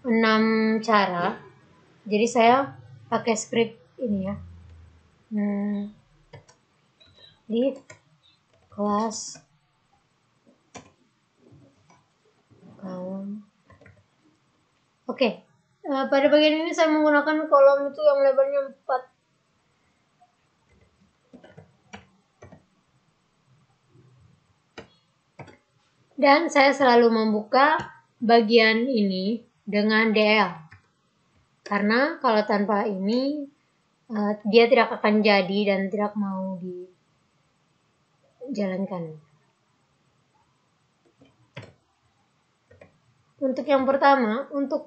Speaker 1: 6 cara. Jadi saya pakai script ini ya. Di kelas Oke. Pada bagian ini saya menggunakan kolom itu yang lebarnya 4. Dan saya selalu membuka bagian ini dengan DL. Karena kalau tanpa ini dia tidak akan jadi dan tidak mau dijalankan. Untuk yang pertama, untuk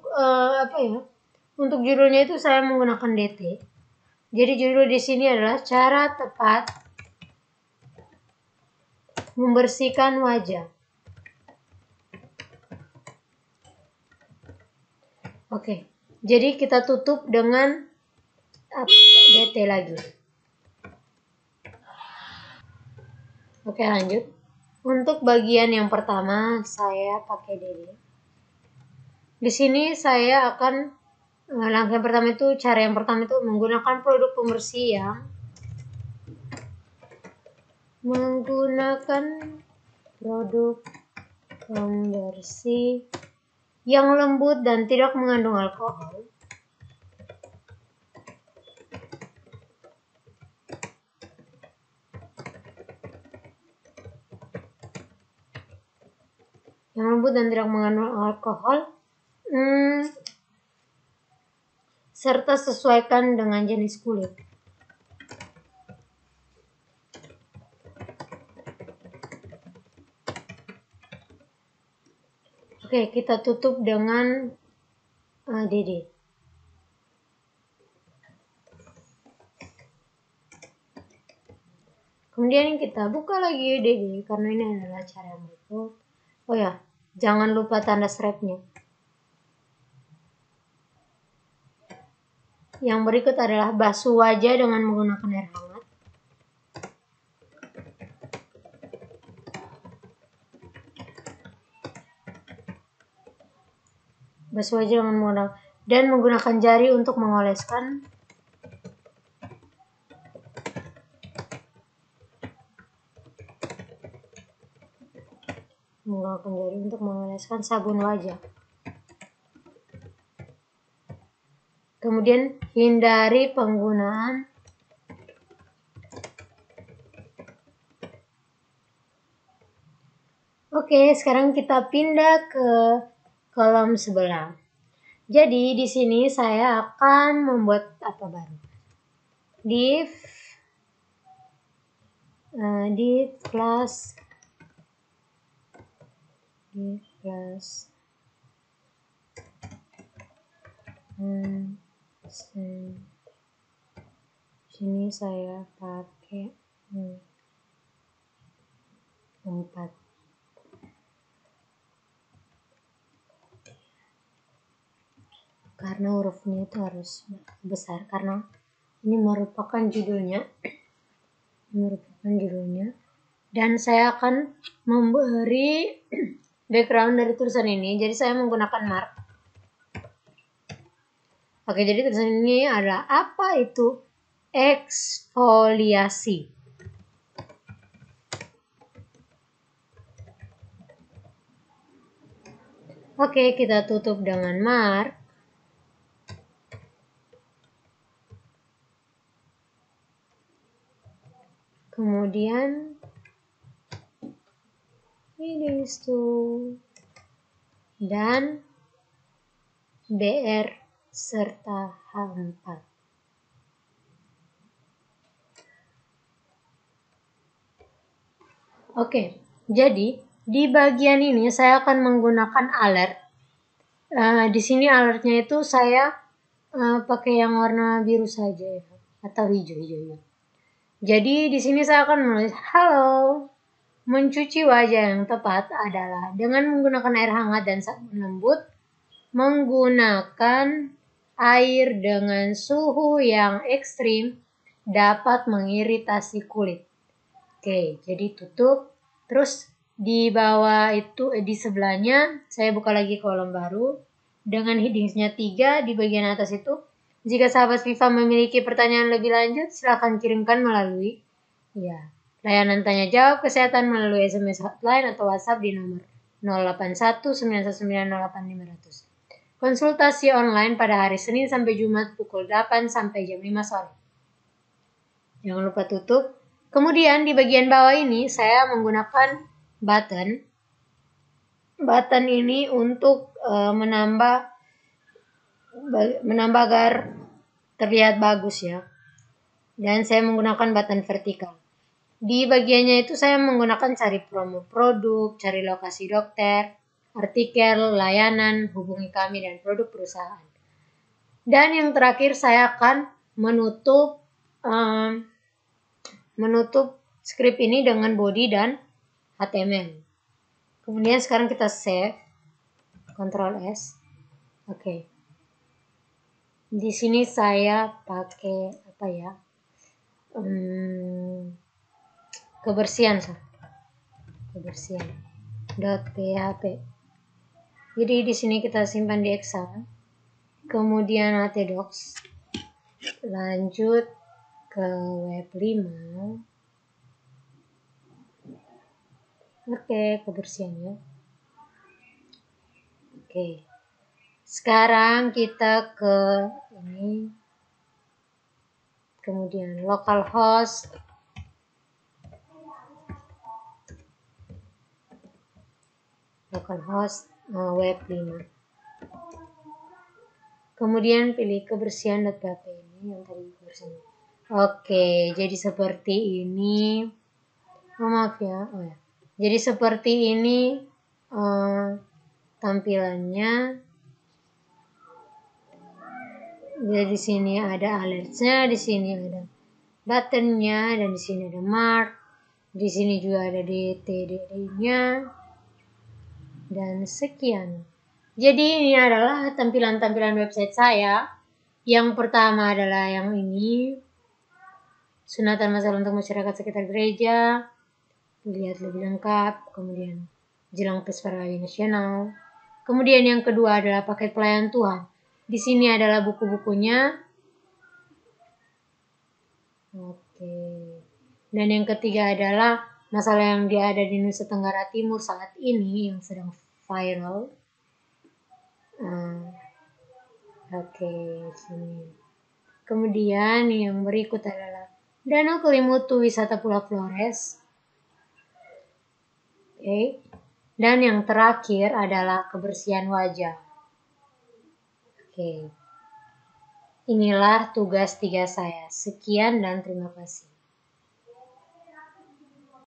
Speaker 1: judulnya itu saya menggunakan DT. Jadi judul di sini adalah cara tepat membersihkan wajah. Oke, jadi kita tutup dengan DT lagi. Oke, lanjut. Untuk bagian yang pertama saya pakai DD. Di sini saya akan cara yang pertama itu menggunakan produk pembersih yang lembut dan tidak mengandung alkohol. Serta sesuaikan dengan jenis kulit. Oke, kita tutup dengan DD. Kemudian kita buka lagi DD karena ini adalah cara yang berikut. Oh ya, jangan lupa tanda stripe-nya. Yang berikut adalah basuh wajah dengan menggunakan air hangat. Basuh wajah dengan menggunakan jari untuk mengoleskan. Menggunakan jari untuk mengoleskan sabun wajah. Kemudian hindari penggunaan Oke, sekarang kita pindah ke kolom sebelah. Jadi di sini saya akan membuat apa baru? Div class sini saya pakai 4. Karena hurufnya itu harus besar karena ini merupakan judulnya. Dan saya akan memberi background dari tulisan ini. Jadi saya menggunakan mark. Oke, jadi tulisan ini adalah apa itu eksfoliasi. Oke, kita tutup dengan mark. Kemudian ini itu dan BR serta H4. Oke, jadi di bagian ini saya akan menggunakan alert. Di sini alertnya itu saya pakai yang warna biru saja ya, atau hijau. Jadi di sini saya akan menulis halo. Mencuci wajah yang tepat adalah dengan menggunakan air hangat dan sabun lembut, menggunakan air dengan suhu yang ekstrim dapat mengiritasi kulit. Oke, jadi tutup. Terus di bawah itu di sebelahnya saya buka lagi kolom baru dengan headingsnya 3 di bagian atas itu. Jika sahabat Viva memiliki pertanyaan lebih lanjut, silakan kirimkan melalui layanan tanya jawab kesehatan melalui SMS hotline atau WhatsApp di nomor 081919085500. Konsultasi online pada hari Senin sampai Jumat pukul 8 sampai jam 5 sore. Jangan lupa tutup. Kemudian di bagian bawah ini saya menggunakan button. Button ini untuk menambah agar terlihat bagus ya. Dan saya menggunakan button vertikal. Di bagiannya itu saya menggunakan cari promo produk, cari lokasi dokter, artikel, layanan, hubungi kami, dan produk perusahaan. Dan yang terakhir saya akan menutup script ini dengan body dan HTML. Kemudian sekarang kita save, Ctrl S. Oke. Di sini saya pakai apa ya? kebersihan.php. Jadi di sini kita simpan di Excel. Kemudian htdocs. Lanjut ke web 5. Oke, kebersihannya. Oke. Sekarang kita ke ini. Kemudian localhost. Web 5. Kemudian pilih kebersihan.php ini yang tadi kebersihan. Oke, jadi seperti ini. Maaf ya. Jadi seperti ini tampilannya. Jadi di sini ada alertnya, di sini ada buttonnya, dan di sini ada mark. Di sini juga ada DTDD-nya. Dan sekian. Jadi ini adalah tampilan-tampilan website saya. Yang pertama adalah yang ini. Sunatan masal untuk masyarakat sekitar gereja. Lihat lebih lengkap. Kemudian jelang Pesta Raya Nasional. Kemudian yang kedua adalah paket pelayan Tuhan. Di sini adalah buku-bukunya. Oke. Dan yang ketiga adalah masalah yang ada di Nusa Tenggara Timur saat ini yang sedang viral. Oke, sini. Kemudian yang berikut adalah Danau Kelimutu Wisata Pulau Flores. Oke. Dan yang terakhir adalah kebersihan wajah. Oke. Inilah tugas 3 saya. Sekian dan terima kasih.